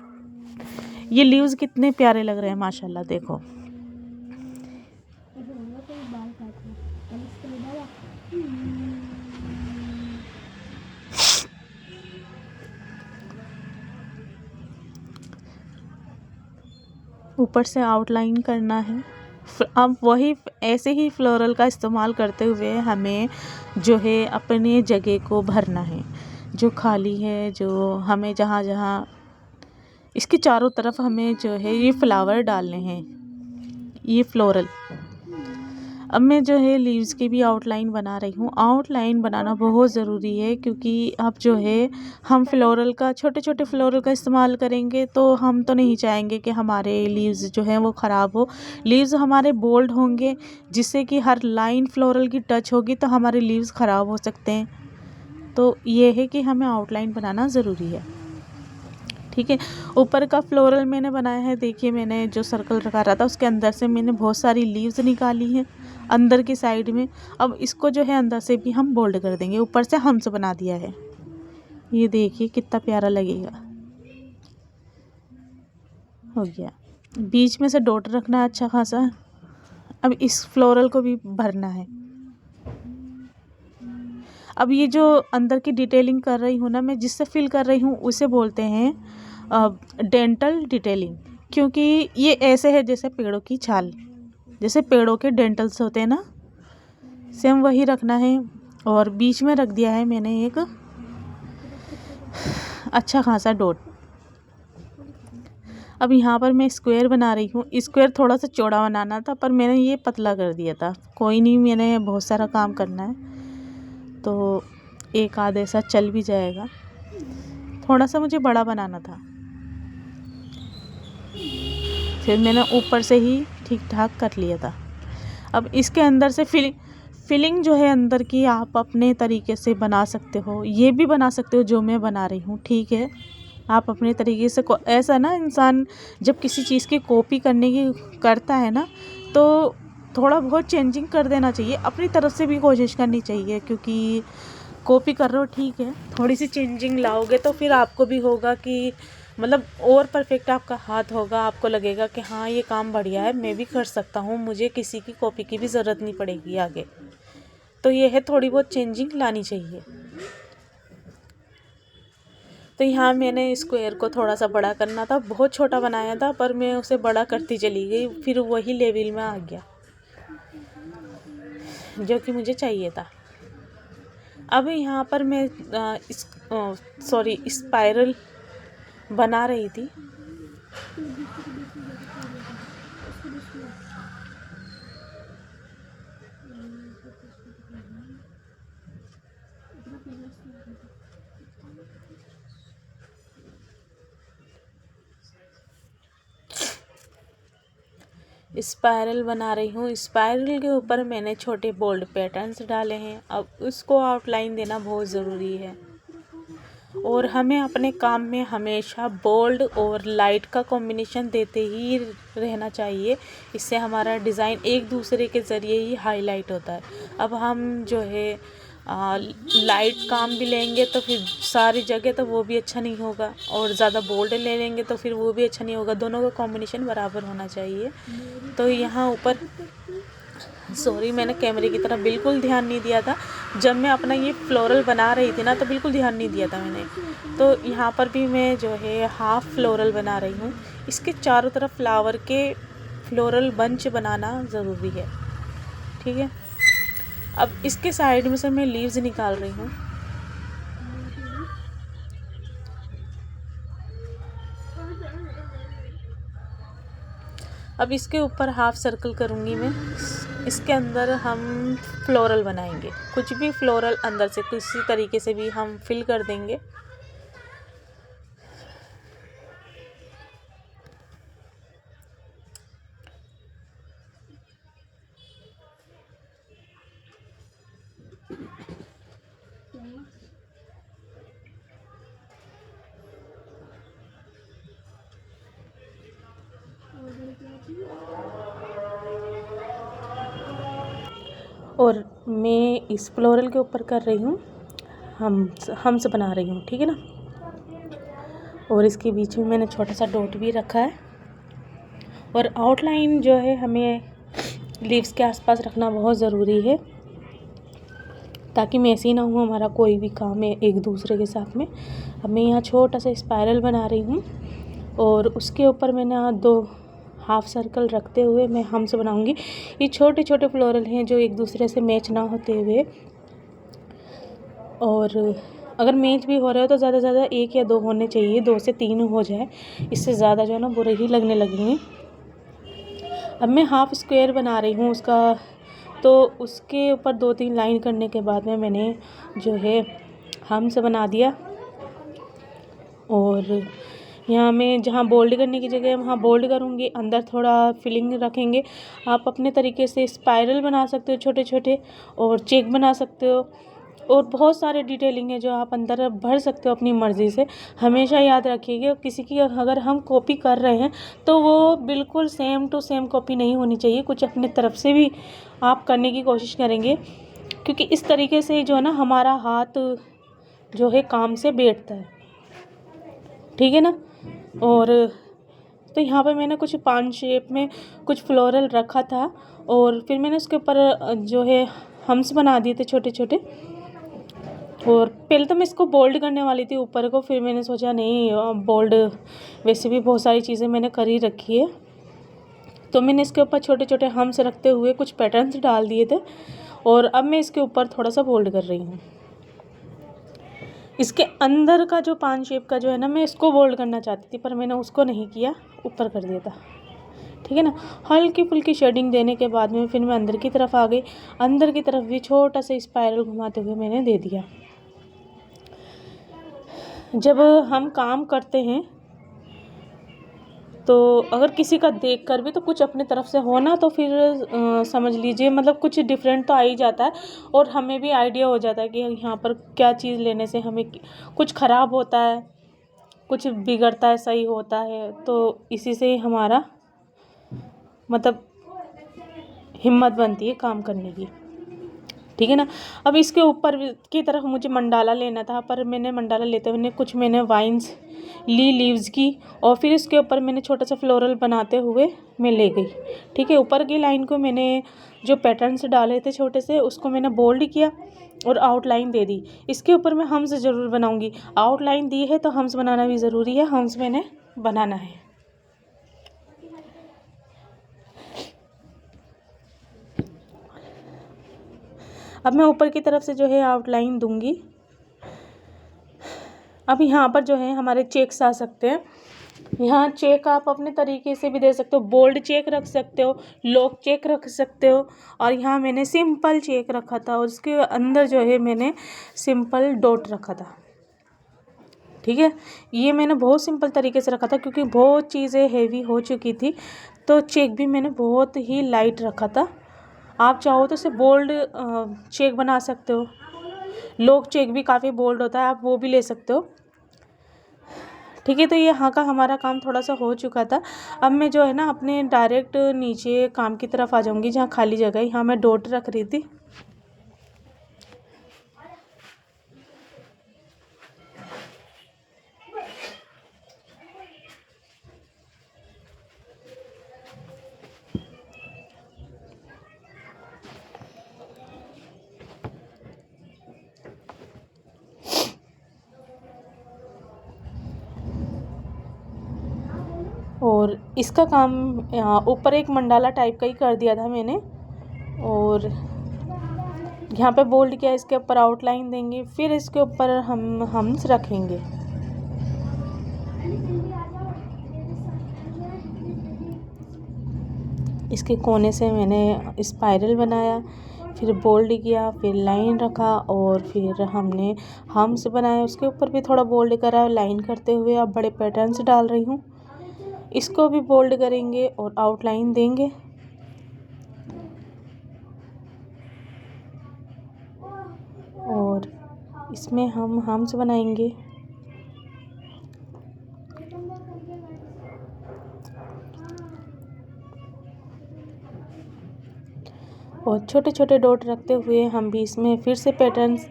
ये लीव्स कितने प्यारे लग रहे हैं माशाल्लाह, देखो। ऊपर से आउटलाइन करना है। अब वही ऐसे ही फ्लोरल का इस्तेमाल करते हुए हमें जो है अपने जगह को भरना है, जो खाली है, जो हमें जहाँ जहाँ इसके चारों तरफ हमें जो है ये फ्लावर डालने हैं, ये फ्लोरल। अब मैं जो है लीव्स की भी आउटलाइन बना रही हूँ। आउटलाइन बनाना बहुत ज़रूरी है, क्योंकि अब जो है हम फ्लोरल का छोटे छोटे फ्लोरल का इस्तेमाल करेंगे, तो हम तो नहीं चाहेंगे कि हमारे लीव्स जो हैं वो ख़राब हो। लीव्स हमारे बोल्ड होंगे, जिससे कि हर लाइन फ्लोरल की टच होगी तो हमारे लीव्स ख़राब हो सकते हैं। तो ये है कि हमें आउटलाइन बनाना ज़रूरी है, ठीक है। ऊपर का फ्लोरल मैंने बनाया है, देखिए मैंने जो सर्कल रखा रहा था उसके अंदर से मैंने बहुत सारी लीव्स निकाली हैं अंदर की साइड में। अब इसको जो है अंदर से भी हम बोल्ड कर देंगे। ऊपर से हम्स बना दिया है, ये देखिए कितना प्यारा लगेगा। हो गया। बीच में से डॉट रखना अच्छा खासा। अब इस फ्लोरल को भी भरना है। अब ये जो अंदर की डिटेलिंग कर रही हूँ ना मैं, जिससे फिल कर रही हूँ उसे बोलते हैं डेंटल डिटेलिंग, क्योंकि ये ऐसे है जैसे पेड़ों की छाल, जैसे पेड़ों के डेंटल्स होते हैं ना, सेम वही रखना है। और बीच में रख दिया है मैंने एक अच्छा खासा डॉट। अब यहाँ पर मैं स्क्वायर बना रही हूँ। स्क्वायर थोड़ा सा चौड़ा बनाना था, पर मैंने ये पतला कर दिया था। कोई नहीं, मैंने बहुत सारा काम करना है, तो एक आध ऐसा चल भी जाएगा। थोड़ा सा मुझे बड़ा बनाना था, फिर मैंने ऊपर से ही ठीक ठाक कर लिया था। अब इसके अंदर से फिलिंग जो है अंदर की आप अपने तरीके से बना सकते हो, ये भी बना सकते हो जो मैं बना रही हूँ, ठीक है। आप अपने तरीके से ऐसा ना, इंसान जब किसी चीज़ की कॉपी करने की करता है ना, तो थोड़ा बहुत चेंजिंग कर देना चाहिए, अपनी तरफ से भी कोशिश करनी चाहिए। क्योंकि कॉपी कर रहे हो ठीक है, थोड़ी सी चेंजिंग लाओगे तो फिर आपको भी होगा कि मतलब और परफेक्ट आपका हाथ होगा, आपको लगेगा कि हाँ ये काम बढ़िया है, मैं भी कर सकता हूँ, मुझे किसी की कॉपी की भी ज़रूरत नहीं पड़ेगी आगे। तो ये है, थोड़ी बहुत चेंजिंग लानी चाहिए। तो यहाँ मैंने स्क्वायर को थोड़ा सा बड़ा करना था, बहुत छोटा बनाया था पर मैं उसे बड़ा करती चली गई, फिर वही लेवल में आ गया जो कि मुझे चाहिए था। अब यहाँ पर मैं स्पाइरल बना रही थी। स्पाइरल बना रही हूँ। स्पाइरल के ऊपर मैंने छोटे बोल्ड पैटर्न्स डाले हैं। अब उसको आउटलाइन देना बहुत ज़रूरी है, और हमें अपने काम में हमेशा बोल्ड और लाइट का कॉम्बिनेशन देते ही रहना चाहिए। इससे हमारा डिज़ाइन एक दूसरे के ज़रिए ही हाईलाइट होता है। अब हम जो है लाइट काम भी लेंगे तो फिर सारी जगह तो वो भी अच्छा नहीं होगा, और ज़्यादा बोल्ड ले लेंगे तो फिर वो भी अच्छा नहीं होगा। दोनों का कॉम्बिनेशन बराबर होना चाहिए। तो यहाँ ऊपर मैंने कैमरे की तरफ बिल्कुल ध्यान नहीं दिया था। जब मैं अपना ये फ्लोरल बना रही थी ना, तो बिल्कुल ध्यान नहीं दिया था मैंने। तो यहाँ पर भी मैं जो है हाफ फ्लोरल बना रही हूँ। इसके चारों तरफ फ्लावर के फ्लोरल बंच बनाना ज़रूरी है, ठीक है। अब इसके साइड में से मैं लीव्स निकाल रही हूँ। अब इसके ऊपर हाफ सर्कल करूँगी मैं। इसके अंदर हम फ्लोरल बनाएंगे, कुछ भी फ्लोरल अंदर से किसी तरीके से भी हम फिल कर देंगे। और मैं इस फ्लोरल के ऊपर कर रही हूँ हम्स बना रही हूँ, ठीक है ना। और इसके बीच में मैंने छोटा सा डॉट भी रखा है। और आउटलाइन जो है हमें लीव्स के आसपास रखना बहुत ज़रूरी है, ताकि मैसी ना हो हमारा कोई भी काम है एक दूसरे के साथ में। अब मैं यहाँ छोटा सा स्पाइरल बना रही हूँ, और उसके ऊपर मैंने 2 हाफ सर्कल रखते हुए मैं हम्स बनाऊंगी। ये छोटे छोटे फ्लोरल हैं जो एक दूसरे से मैच ना होते हुए, और अगर मैच भी हो रहे हो तो ज़्यादा से ज़्यादा 1 या 2 होने चाहिए, 2 से 3 हो जाए, इससे ज़्यादा जो है ना बुरे ही लगने लगेंगे। अब मैं हाफ स्क्वायर बना रही हूँ उसका, तो उसके ऊपर 2-3 लाइन करने के बाद में मैंने जो है हम्स बना दिया। और यहाँ मैं जहाँ बोल्ड करने की जगह वहाँ बोल्ड करूँगी, अंदर थोड़ा फिलिंग रखेंगे। आप अपने तरीके से स्पाइरल बना सकते हो छोटे छोटे, और चेक बना सकते हो, और बहुत सारे डिटेलिंग है जो आप अंदर भर सकते हो अपनी मर्ज़ी से। हमेशा याद रखिएगा, किसी की अगर हम कॉपी कर रहे हैं तो वो बिल्कुल सेम टू सेम कॉपी नहीं होनी चाहिए, कुछ अपने तरफ से भी आप करने की कोशिश करेंगे, क्योंकि इस तरीके से जो है ना हमारा हाथ जो है काम से बैठता है, ठीक है ना। और तो यहाँ पर मैंने कुछ पान शेप में कुछ फ्लोरल रखा था, और फिर मैंने उसके ऊपर जो है हम्स बना दिए थे छोटे छोटे। और पहले तो मैं इसको बोल्ड करने वाली थी ऊपर को, फिर मैंने सोचा नहीं, बोल्ड वैसे भी बहुत सारी चीज़ें मैंने कर ही रखी है, तो मैंने इसके ऊपर छोटे छोटे हम्स रखते हुए कुछ पैटर्न्स डाल दिए थे। और अब मैं इसके ऊपर थोड़ा सा बोल्ड कर रही हूँ। इसके अंदर का जो पान शेप का जो है ना, मैं इसको बोल्ड करना चाहती थी पर मैंने उसको नहीं किया, ऊपर कर दिया था, ठीक है ना। हल्की फुल्की शेडिंग देने के बाद में फिर मैं अंदर की तरफ आ गई। अंदर की तरफ भी छोटा सा स्पाइरल घुमाते हुए मैंने दे दिया। जब हम काम करते हैं तो अगर किसी का देख कर भी तो कुछ अपने तरफ से हो ना, तो फिर समझ लीजिए मतलब कुछ डिफरेंट तो आ ही जाता है और हमें भी आइडिया हो जाता है कि यहाँ पर क्या चीज़ लेने से हमें कुछ ख़राब होता है, कुछ बिगड़ता है, सही होता है। तो इसी से ही हमारा मतलब हिम्मत बनती है काम करने की, ठीक है ना। अब इसके ऊपर की तरफ मुझे मंडाला लेना था, पर मैंने मंडाला लेते हुए कुछ मैंने वाइन्स ली लीव्स की, और फिर इसके ऊपर मैंने छोटा सा फ्लोरल बनाते हुए मैं ले गई, ठीक है। ऊपर की लाइन को मैंने जो पैटर्न्स डाले थे छोटे से उसको मैंने बोल्ड किया और आउटलाइन दे दी। इसके ऊपर मैं हम्स ज़रूर बनाऊंगी, आउटलाइन दी है तो हम्स बनाना भी ज़रूरी है, हम्स मैंने बनाना है। अब मैं ऊपर की तरफ से जो है आउटलाइन दूंगी। अब यहाँ पर जो है हमारे चेक्स आ सकते हैं। यहाँ चेक आप अपने तरीके से भी दे सकते हो, बोल्ड चेक रख सकते हो, लॉक चेक रख सकते हो, और यहाँ मैंने सिंपल चेक रखा था और उसके अंदर जो है मैंने सिंपल डॉट रखा था, ठीक है। ये मैंने बहुत सिंपल तरीके से रखा था क्योंकि बहुत चीज़ें हेवी हो चुकी थी, तो चेक भी मैंने बहुत ही लाइट रखा था। आप चाहो तो इसे बोल्ड चेक बना सकते हो, लॉक चेक भी काफ़ी बोल्ड होता है, आप वो भी ले सकते हो, ठीक है। तो ये यहाँ का हमारा काम थोड़ा सा हो चुका था। अब मैं जो है ना अपने डायरेक्ट नीचे काम की तरफ आ जाऊँगी, जहाँ खाली जगह है। यहाँ मैं डॉट रख रही थी, और इसका काम ऊपर एक मंडाला टाइप का ही कर दिया था मैंने, और यहाँ पे बोल्ड किया, इसके ऊपर आउटलाइन देंगे, फिर इसके ऊपर हम हम्स रखेंगे। इसके कोने से मैंने स्पाइरल बनाया, फिर बोल्ड किया, फिर लाइन रखा, और फिर हमने हम्स बनाए। उसके ऊपर भी थोड़ा बोल्ड करा लाइन करते हुए। अब बड़े पैटर्न्स डाल रही हूँ, इसको भी बोल्ड करेंगे और आउटलाइन देंगे। और इसमें हम हम्स बनाएंगे। और छोटे छोटे डॉट रखते हुए हम भी इसमें फिर से पैटर्न्स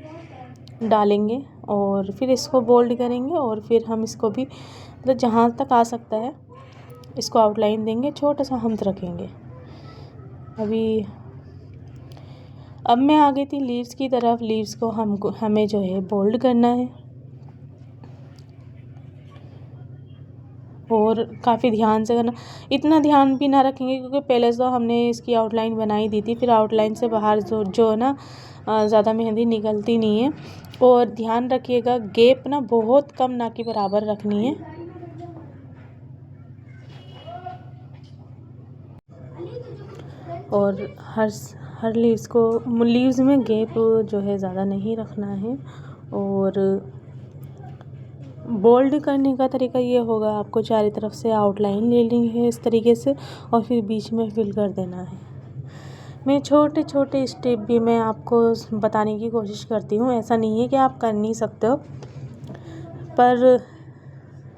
डालेंगे और फिर इसको बोल्ड करेंगे, और फिर हम इसको भी मतलब जहाँ तक आ सकता है इसको आउटलाइन देंगे, छोटा सा हम्स रखेंगे। अब मैं आ गई थी लीव्स की तरफ। लीव्स को हमें जो है बोल्ड करना है, और काफ़ी ध्यान से करना। इतना ध्यान भी ना रखेंगे क्योंकि पहले तो हमने इसकी आउटलाइन बनाई दी थी, फिर आउटलाइन से बाहर जो ना ज़्यादा मेहंदी निकलती नहीं है। और ध्यान रखिएगा गैप ना बहुत कम, ना के बराबर रखनी है। और हर लीव्स में गैप जो है ज़्यादा नहीं रखना है। और बोल्ड करने का तरीका ये होगा, आपको चारों तरफ से आउटलाइन ले लेनी है इस तरीके से, और फिर बीच में फिल कर देना है। मैं छोटे छोटे स्टेप भी मैं आपको बताने की कोशिश करती हूँ, ऐसा नहीं है कि आप कर नहीं सकते हो, पर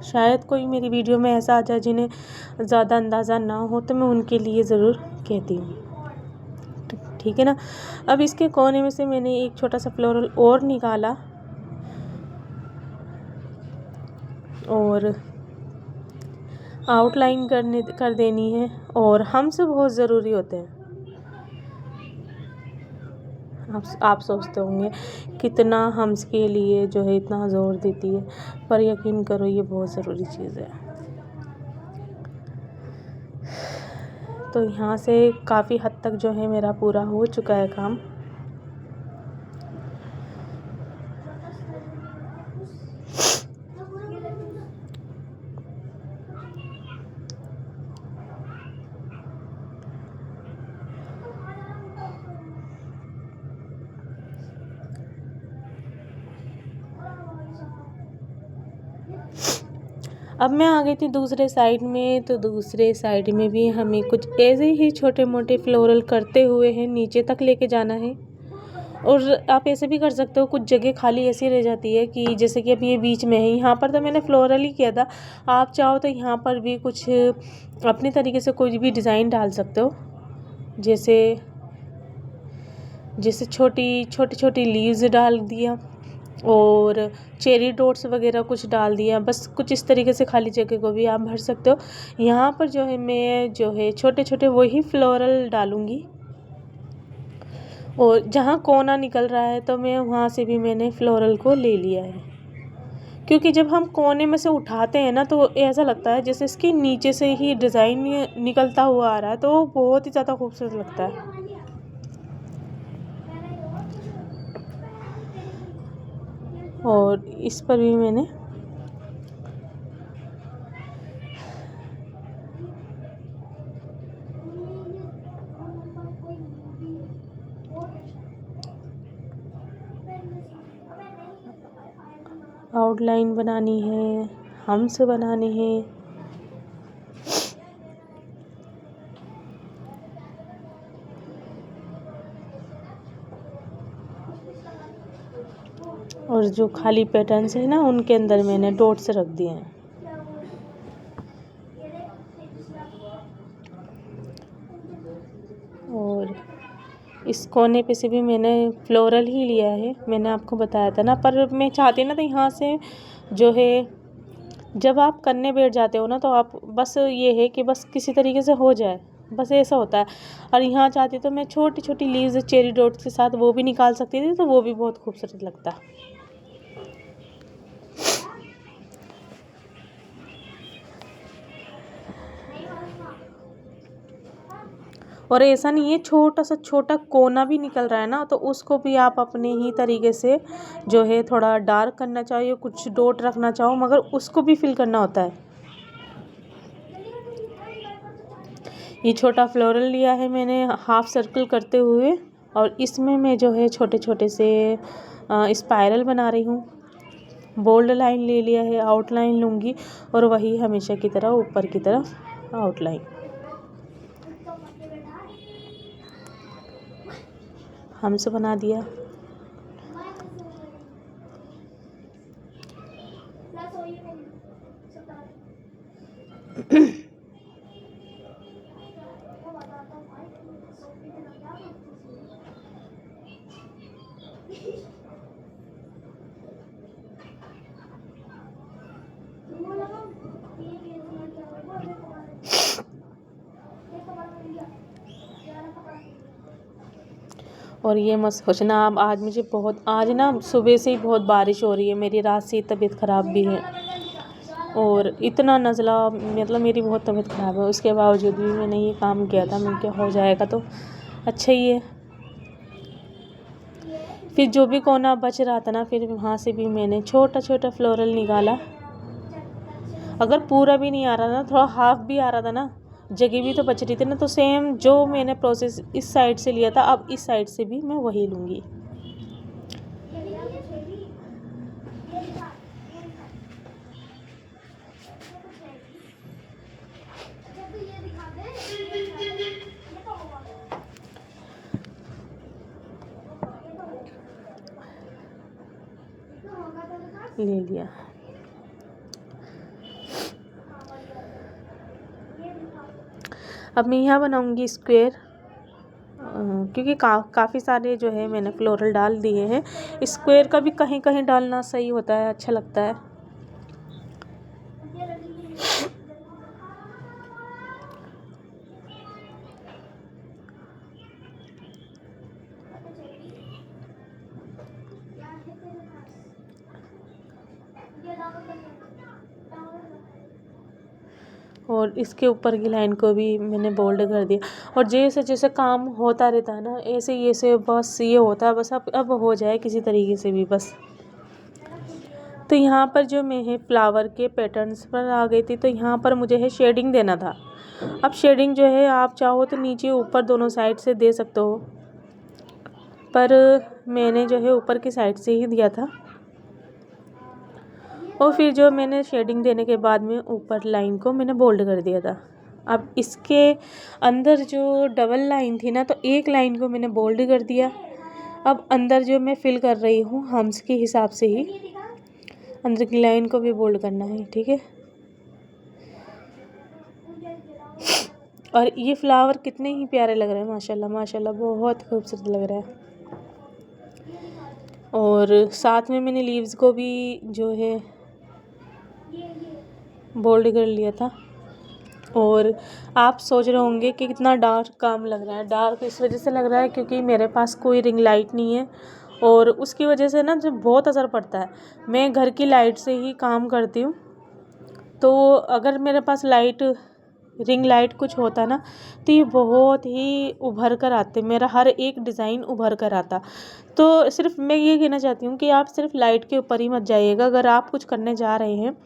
शायद कोई मेरी वीडियो में ऐसा आ जाए जिन्हें ज़्यादा अंदाज़ा ना हो, तो मैं उनके लिए ज़रूर कहती हूँ, ठीक है ना। अब इसके कोने में से मैंने एक छोटा सा फ्लोरल और निकाला, और आउटलाइन कर देनी है। और हम्स बहुत ज़रूरी होते हैं। आप सोचते होंगे कितना हम्स के लिए जो है इतना ज़ोर देती है, पर यकीन करो ये बहुत ज़रूरी चीज़ है। तो यहाँ से काफ़ी हद तक जो है मेरा पूरा हो चुका है काम। अब मैं आ गई थी दूसरे साइड में, तो दूसरे साइड में भी हमें कुछ ऐसे ही छोटे मोटे फ्लोरल करते हुए हैं, नीचे तक लेके जाना है। और आप ऐसे भी कर सकते हो, कुछ जगह खाली ऐसी रह जाती है कि जैसे कि अब ये बीच में है, यहाँ पर तो मैंने फ्लोरल ही किया था। आप चाहो तो यहाँ पर भी कुछ अपनी तरीके से कोई भी डिज़ाइन डाल सकते हो, जैसे छोटी छोटी लीव्स डाल दिया और चेरी डॉट्स वगैरह कुछ डाल दिया। बस कुछ इस तरीके से खाली जगह को भी आप भर सकते हो। यहाँ पर जो है मैं छोटे छोटे वही फ्लोरल डालूँगी, और जहाँ कोना निकल रहा है तो मैं वहाँ से भी मैंने फ्लोरल को ले लिया है, क्योंकि जब हम कोने में से उठाते हैं ना तो ऐसा लगता है जैसे इसके नीचे से ही डिज़ाइन निकलता हुआ आ रहा है, तो बहुत ही ज़्यादा खूबसूरत लगता है। और इस पर भी मैंने आउटलाइन बनानी है, हम्स बनाने हैं। और जो खाली पैटर्न्स है ना, उनके अंदर मैंने डॉट्स रख दिए हैं। और इस कोने पे से भी मैंने फ्लोरल ही लिया है, मैंने आपको बताया था ना। पर मैं चाहती ना तो यहाँ से जो है, जब आप करने बैठ जाते हो ना तो आप बस ये है कि बस किसी तरीके से हो जाए, बस ऐसा होता है। और यहाँ चाहती तो मैं छोटी छोटी लीव्स चेरी डॉट्स के साथ वो भी निकाल सकती थी, तो वो भी बहुत खूबसूरत लगता। और ऐसा नहीं है, छोटा सा छोटा कोना भी निकल रहा है ना, तो उसको भी आप अपने ही तरीके से जो है थोड़ा डार्क करना चाहिए, कुछ डॉट रखना चाहो, मगर उसको भी फिल करना होता है। ये छोटा फ्लोरल लिया है मैंने हाफ सर्कल करते हुए, और इसमें मैं जो है छोटे छोटे से स्पाइरल बना रही हूँ। बोल्ड लाइन ले लिया है, आउटलाइन लूँगी, और वही हमेशा की तरह ऊपर की तरफ आउटलाइन। हमसे बना दिया। और ये मत सोचना आप, आज ना सुबह से ही बहुत बारिश हो रही है, मेरी रात से तबीयत ख़राब भी है, और इतना नज़ला, मतलब मेरी बहुत तबीयत ख़राब है, उसके बावजूद भी मैंने ये काम किया था। मैं क्या हो जाएगा तो अच्छा ही है। फिर जो भी कोना बच रहा था ना, फिर वहाँ से भी मैंने छोटा छोटा फ्लोरल निकाला। अगर पूरा भी नहीं आ रहा ना, थोड़ा हाफ भी आ रहा था ना, जगह भी तो बच रही थी ना, तो सेम जो मैंने प्रोसेस इस साइड से लिया था, अब इस साइड से भी मैं वही लूँगी। ले लिया। अब मैं यहाँ बनाऊँगी स्क्वायर, क्योंकि काफ़ी सारे जो है मैंने फ्लोरल डाल दिए हैं। स्क्वायर का भी कहीं कहीं डालना सही होता है, अच्छा लगता है। और इसके ऊपर की लाइन को भी मैंने बोल्ड कर दिया। और जैसे जैसे काम होता रहता है ना, ऐसे बस ये होता है, बस अब हो जाए किसी तरीके से भी बस। तो यहाँ पर जो मैं है फ्लावर के पैटर्न्स पर आ गई थी, तो यहाँ पर मुझे है शेडिंग देना था। अब शेडिंग जो है आप चाहो तो नीचे ऊपर दोनों साइड से दे सकते हो, पर मैंने जो है ऊपर की साइड से ही दिया था। और फिर जो मैंने शेडिंग देने के बाद में ऊपर लाइन को मैंने बोल्ड कर दिया था। अब इसके अंदर जो डबल लाइन थी ना, तो एक लाइन को मैंने बोल्ड कर दिया। अब अंदर जो मैं फिल कर रही हूँ हम्स के हिसाब से ही अंदर की लाइन को भी बोल्ड करना है, ठीक है। और ये फ्लावर कितने ही प्यारे लग रहे हैं, माशाल्लाह माशाल्लाह, बहुत खूबसूरत लग रहा है। और साथ में मैंने लीव्स को भी जो है बोल्ड कर लिया था। और आप सोच रहे होंगे कि कितना डार्क काम लग रहा है। डार्क इस वजह से लग रहा है क्योंकि मेरे पास कोई रिंग लाइट नहीं है, और उसकी वजह से ना जो बहुत असर पड़ता है। मैं घर की लाइट से ही काम करती हूँ, तो अगर मेरे पास रिंग लाइट कुछ होता ना, तो ये बहुत ही उभर कर आते, मेरा हर एक डिज़ाइन उभर कर आता। तो सिर्फ मैं ये कहना चाहती हूँ कि आप सिर्फ लाइट के ऊपर ही मत जाइएगा। अगर आप कुछ करने जा रहे हैं,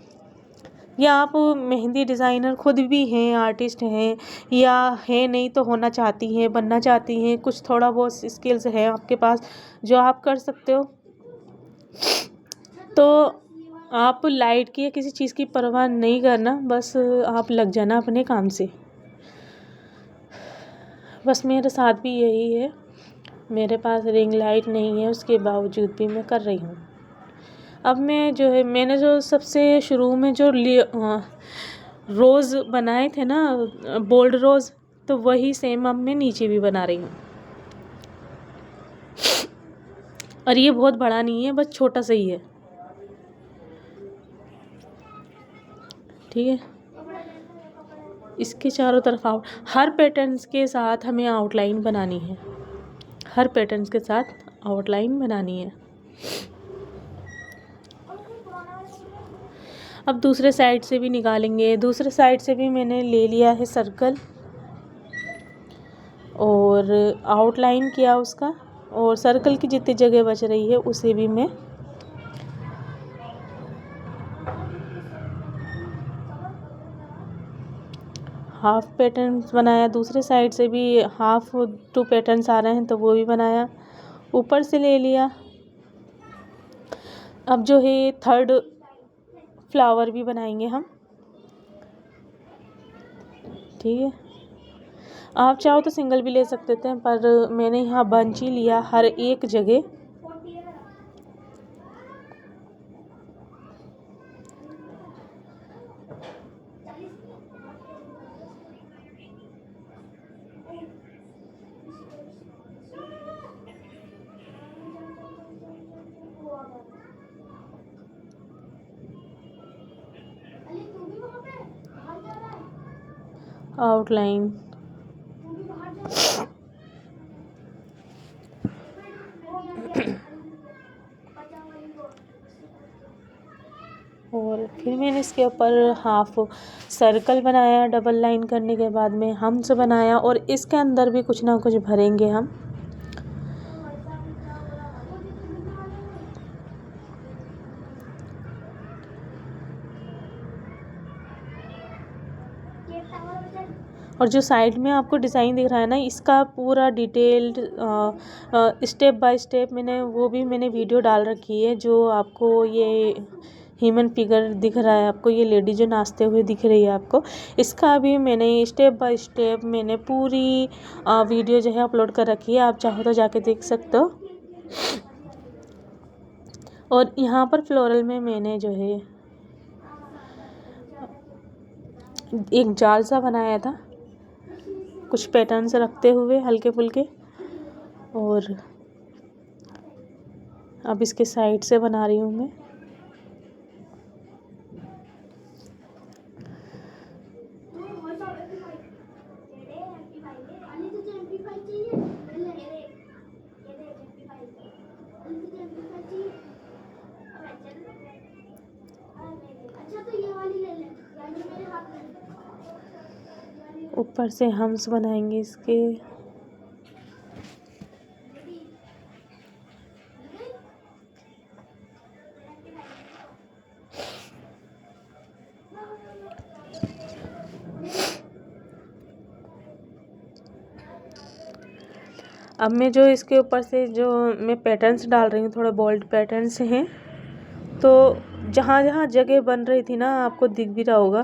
या आप मेहंदी डिज़ाइनर खुद भी हैं, आर्टिस्ट हैं, या है नहीं तो होना चाहती हैं, बनना चाहती हैं, कुछ थोड़ा बहुत स्किल्स है आपके पास जो आप कर सकते हो, तो आप लाइट की या किसी चीज़ की परवाह नहीं करना, बस आप लग जाना अपने काम से। बस मेरे साथ भी यही है, मेरे पास रिंग लाइट नहीं है, उसके बावजूद भी मैं कर रही हूँ। अब मैं जो है, मैंने जो सबसे शुरू में जो रोज़ बनाए थे ना, बोल्ड रोज़, तो वही सेम अब मैं नीचे भी बना रही हूँ। और ये बहुत बड़ा नहीं है, बस छोटा सा ही है, ठीक है। इसके चारों तरफ हर पैटर्न्स के साथ हमें आउटलाइन बनानी है, हर पैटर्न्स के साथ आउटलाइन बनानी है। अब दूसरे साइड से भी निकालेंगे। दूसरे साइड से भी मैंने ले लिया है सर्कल और आउटलाइन किया उसका, और सर्कल की जितनी जगह बच रही है उसे भी मैं हाफ पैटर्न्स बनाया। दूसरे साइड से भी हाफ 2 पैटर्न्स आ रहे हैं तो वो भी बनाया, ऊपर से ले लिया। अब जो है 3rd फ्लावर भी बनाएंगे हम, ठीक है। आप चाहो तो सिंगल भी ले सकते थे, पर मैंने यहाँ बंच ही लिया हर एक जगह। आउटलाइन और फिर मैंने इसके ऊपर हाफ सर्कल बनाया। डबल लाइन करने के बाद में हम्स बनाया, और इसके अंदर भी कुछ ना कुछ भरेंगे हम। और जो साइड में आपको डिज़ाइन दिख रहा है ना, इसका पूरा डिटेल्ड स्टेप बाय स्टेप मैंने वीडियो डाल रखी है। जो आपको ये ह्यूमन फिगर दिख रहा है, आपको ये लेडी जो नाचते हुए दिख रही है आपको, इसका भी मैंने स्टेप बाय स्टेप मैंने पूरी वीडियो जो है अपलोड कर रखी है। आप चाहो तो जाके देख सकते हो। और यहाँ पर फ्लोरल में मैंने जो है एक जाल सा बनाया था, कुछ पैटर्न्स रखते हुए हल्के फुल्के। और अब इसके साइड से बना रही हूँ मैं। ऊपर से हम्स बनाएंगे इसके। अब मैं जो इसके ऊपर से जो मैं पैटर्न्स डाल रही हूँ, थोड़े बोल्ड पैटर्न्स हैं, तो जहाँ जहाँ जगह बन रही थी ना, आपको दिख भी रहा होगा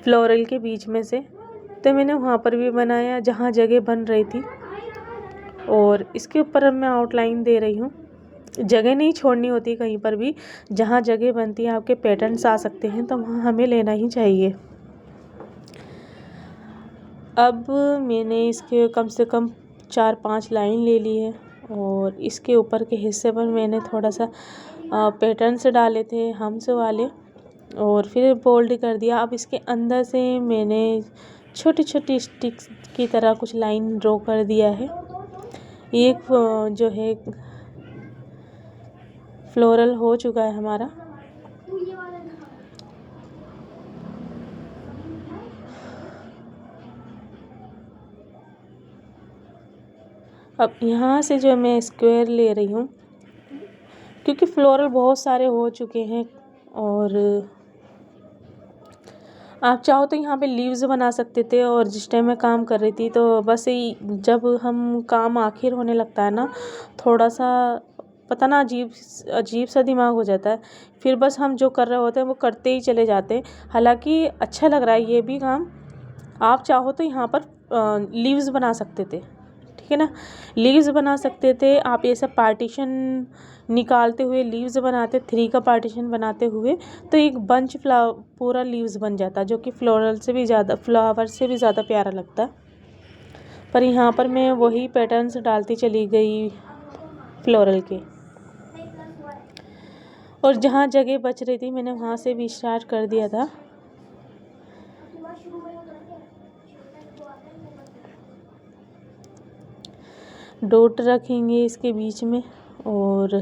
फ्लोरल के बीच में से, तो मैंने वहाँ पर भी बनाया जहाँ जगह बन रही थी। और इसके ऊपर अब मैं आउटलाइन दे रही हूँ। जगह नहीं छोड़नी होती कहीं पर भी, जहाँ जगह बनती है आपके पैटर्न्स आ सकते हैं, तो वहाँ हमें लेना ही चाहिए। अब मैंने इसके कम से कम 4-5 लाइन ले ली है और इसके ऊपर के हिस्से पर मैंने थोड़ा सा पैटर्न्स डाले थे हम्स वाले और फिर बोल्ड कर दिया। अब इसके अंदर से मैंने छोटी छोटी स्टिक्स की तरह कुछ लाइन ड्रॉ कर दिया है। एक जो है फ्लोरल हो चुका है हमारा। अब यहाँ से जो मैं स्क्वायर ले रही हूँ, क्योंकि फ्लोरल बहुत सारे हो चुके हैं और आप चाहो तो यहाँ पे लीव्स बना सकते थे। और जिस टाइम मैं काम कर रही थी तो बस ही जब हम काम आखिर होने लगता है ना, थोड़ा सा पता ना अजीब सा दिमाग हो जाता है, फिर बस हम जो कर रहे होते हैं वो करते ही चले जाते हैं। हालांकि अच्छा लग रहा है ये भी काम। आप चाहो तो यहाँ पर लीव्स बना सकते थे, ठीक है ना, लीव्स बना सकते थे आप। ये सब पार्टीशन निकालते हुए लीव्स बनाते, 3 का पार्टीशन बनाते हुए तो एक बंच पूरा लीव्स बन जाता, जो कि फ्लोरल से भी ज़्यादा, फ्लावर से भी ज़्यादा प्यारा लगता। पर यहाँ पर मैं वही पैटर्न्स डालती चली गई फ्लोरल के, और जहाँ जगह बच रही थी मैंने वहाँ से भी स्टार्ट कर दिया था। डॉट रखेंगे इसके बीच में और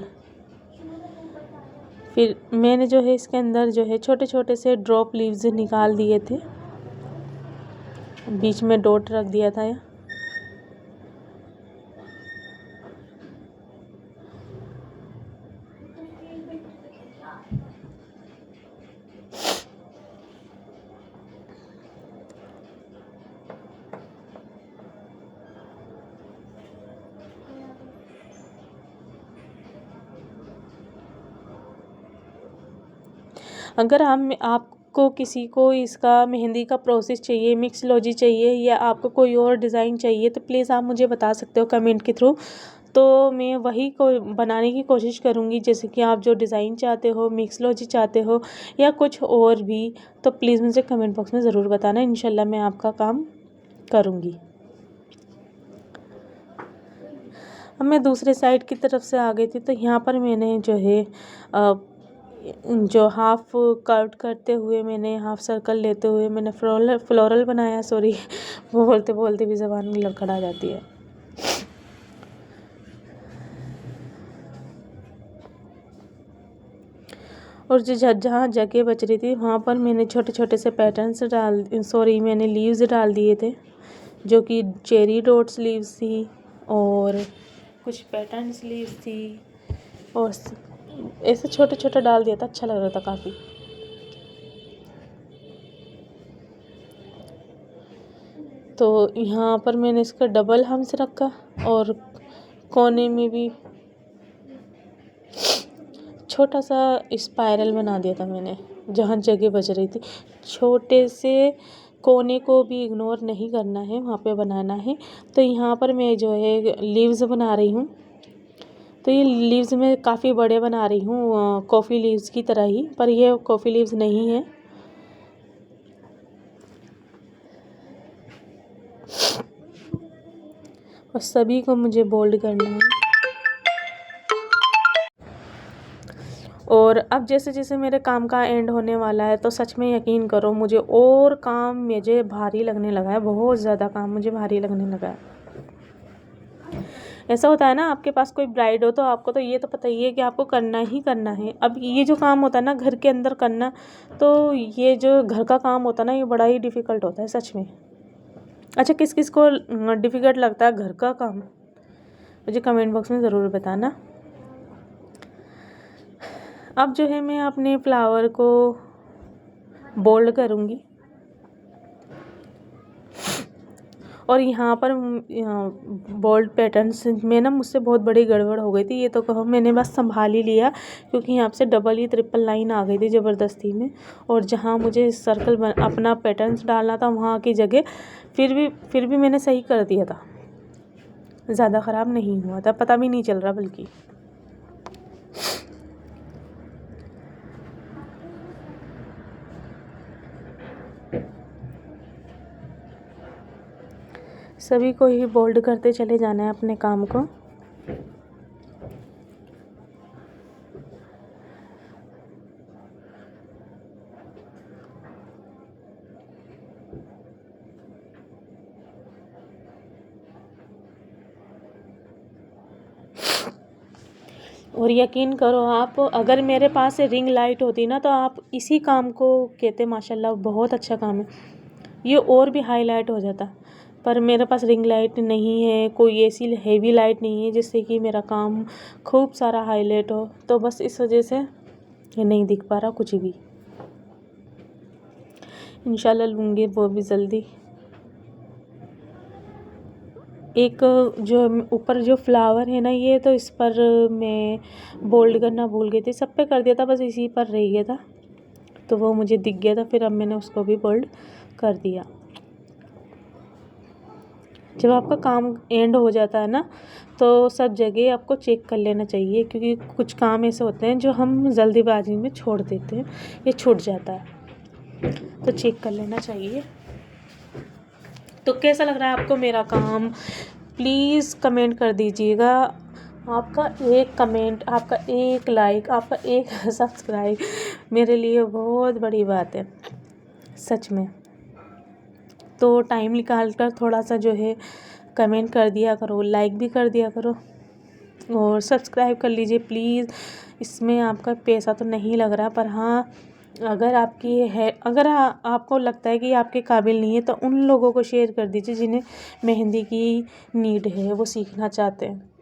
फिर मैंने जो है इसके अंदर जो है छोटे छोटे से ड्रॉप लीव्स निकाल दिए थे, बीच में डॉट रख दिया था। अगर आपको किसी को इसका मेहंदी का प्रोसेस चाहिए, मिक्सोलॉजी चाहिए, या आपको कोई और डिज़ाइन चाहिए तो प्लीज़ आप मुझे बता सकते हो कमेंट के थ्रू। तो मैं वही को बनाने की कोशिश करूँगी। जैसे कि आप जो डिज़ाइन चाहते हो, मिक्सोलॉजी चाहते हो या कुछ और भी, तो प्लीज़ मुझे कमेंट बॉक्स में ज़रूर बताना। इंशाल्लाह मैं आपका काम करूँगी। अब मैं दूसरे साइड की तरफ से आ गई थी, तो यहाँ पर मैंने जो है जो हाफ कट करते हुए, मैंने हाफ सर्कल लेते हुए मैंने फ्लोरल बनाया। सॉरी, वो बोलते बोलते भी ज़बान में लड़खड़ा जाती है। और जो जहाँ जगह बच रही थी वहाँ पर मैंने छोटे छोटे से पैटर्न्स मैंने लीव्स डाल दिए थे, जो कि चेरी डॉट्स लीव्स थी और कुछ पैटर्न्स लीव्स थी, और ऐसे छोटे छोटे डाल दिया था। अच्छा लग रहा था काफ़ी। तो यहाँ पर मैंने इसका डबल हम्स रखा और कोने में भी छोटा सा स्पाइरल बना दिया था मैंने, जहाँ जगह बच रही थी। छोटे से कोने को भी इग्नोर नहीं करना है, वहाँ पे बनाना है। तो यहाँ पर मैं जो है लीव्स बना रही हूँ। तो ये लीव्स मैं काफ़ी बड़े बना रही हूँ, कॉफ़ी लीव्स की तरह ही, पर ये कॉफ़ी लीव्स नहीं है। और सभी को मुझे बोल्ड करना है। और अब जैसे जैसे मेरे काम का एंड होने वाला है, तो सच में यकीन करो मुझे और काम मुझे भारी लगने लगा है, बहुत ज़्यादा काम मुझे भारी लगने लगा है। ऐसा होता है ना, आपके पास कोई ब्राइड हो तो आपको तो ये तो पता ही है कि आपको करना ही करना है। अब ये जो काम होता है ना घर के अंदर करना, तो ये जो घर का काम होता है ना, ये बड़ा ही डिफ़िकल्ट होता है सच में। अच्छा, किस किस को डिफ़िकल्ट लगता है घर का काम, मुझे कमेंट बॉक्स में ज़रूर बताना। अब जो है मैं अपने फ्लावर को बोल्ड करूँगी और यहाँ पर बोल्ड पैटर्न्स में ना मुझसे बहुत बड़ी गड़बड़ हो गई थी। ये तो कहो मैंने बस संभाल ही लिया, क्योंकि यहाँ से डबल ही ट्रिपल लाइन आ गई थी ज़बरदस्ती में। और जहाँ मुझे सर्कल अपना पैटर्न्स डालना था वहाँ की जगह फिर भी मैंने सही कर दिया था, ज़्यादा ख़राब नहीं हुआ था, पता भी नहीं चल रहा बल्कि। सभी को ही बोल्ड करते चले जाना है अपने काम को। और यकीन करो आप, अगर मेरे पास रिंग लाइट होती ना तो आप इसी काम को कहते माशाल्लाह बहुत अच्छा काम है, ये और भी हाईलाइट हो जाता। पर मेरे पास रिंग लाइट नहीं है, कोई ऐसी हेवी लाइट नहीं है जिससे कि मेरा काम खूब सारा हाईलाइट हो, तो बस इस वजह से ये नहीं दिख पा रहा कुछ भी। इंशाल्लाह लूँगी वो भी जल्दी। एक जो ऊपर जो फ्लावर है ना, ये तो इस पर मैं बोल्ड करना भूल गई थी, सब पे कर दिया था, बस इसी पर रह गया था, तो वो मुझे दिख गया था, फिर अब मैंने उसको भी बोल्ड कर दिया। जब आपका काम एंड हो जाता है ना, तो सब जगह आपको चेक कर लेना चाहिए, क्योंकि कुछ काम ऐसे होते हैं जो हम जल्दीबाजी में छोड़ देते हैं, ये छूट जाता है, तो चेक कर लेना चाहिए। तो कैसा लग रहा है आपको मेरा काम, प्लीज़ कमेंट कर दीजिएगा। आपका एक कमेंट, आपका एक लाइक, आपका एक सब्सक्राइब मेरे लिए बहुत बड़ी बात है सच में। तो टाइम निकाल कर थोड़ा सा जो है कमेंट कर दिया करो, लाइक भी कर दिया करो और सब्सक्राइब कर लीजिए प्लीज़। इसमें आपका पैसा तो नहीं लग रहा, पर हाँ अगर आपको लगता है कि आपके काबिल नहीं है तो उन लोगों को शेयर कर दीजिए जिन्हें मेहंदी की नीड है, वो सीखना चाहते हैं।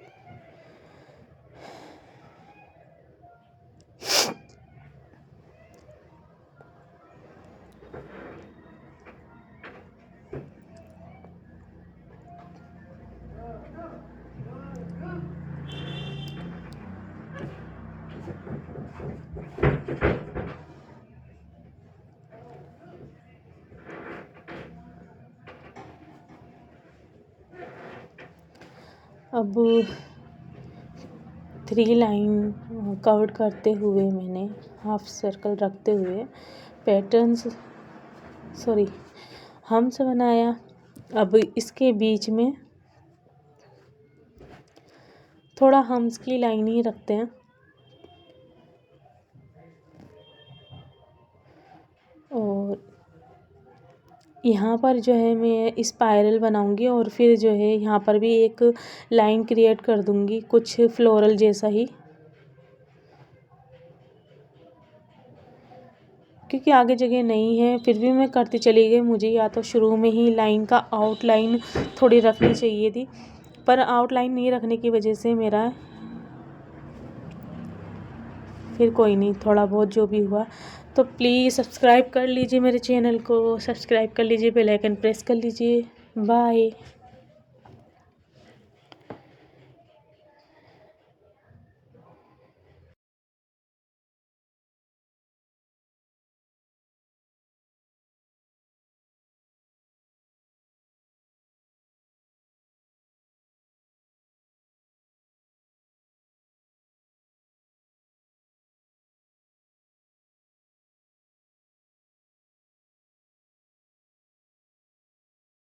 अब 3 लाइन कवर करते हुए मैंने हाफ सर्कल रखते हुए पैटर्न्स हम्स बनाया। अब इसके बीच में थोड़ा हम्स की लाइन ही रखते हैं और यहाँ पर जो है मैं स्पाइरल बनाऊंगी और फिर जो है यहाँ पर भी एक लाइन क्रिएट कर दूंगी कुछ फ्लोरल जैसा ही, क्योंकि आगे जगह नहीं है फिर भी मैं करती चली गई। मुझे या तो शुरू में ही लाइन का आउटलाइन थोड़ी रखनी चाहिए थी, पर आउटलाइन नहीं रखने की वजह से मेरा फिर कोई नहीं, थोड़ा बहुत जो भी हुआ। तो प्लीज़ सब्सक्राइब कर लीजिए मेरे चैनल को, सब्सक्राइब कर लीजिए, बेल आइकन प्रेस कर लीजिए। बाय।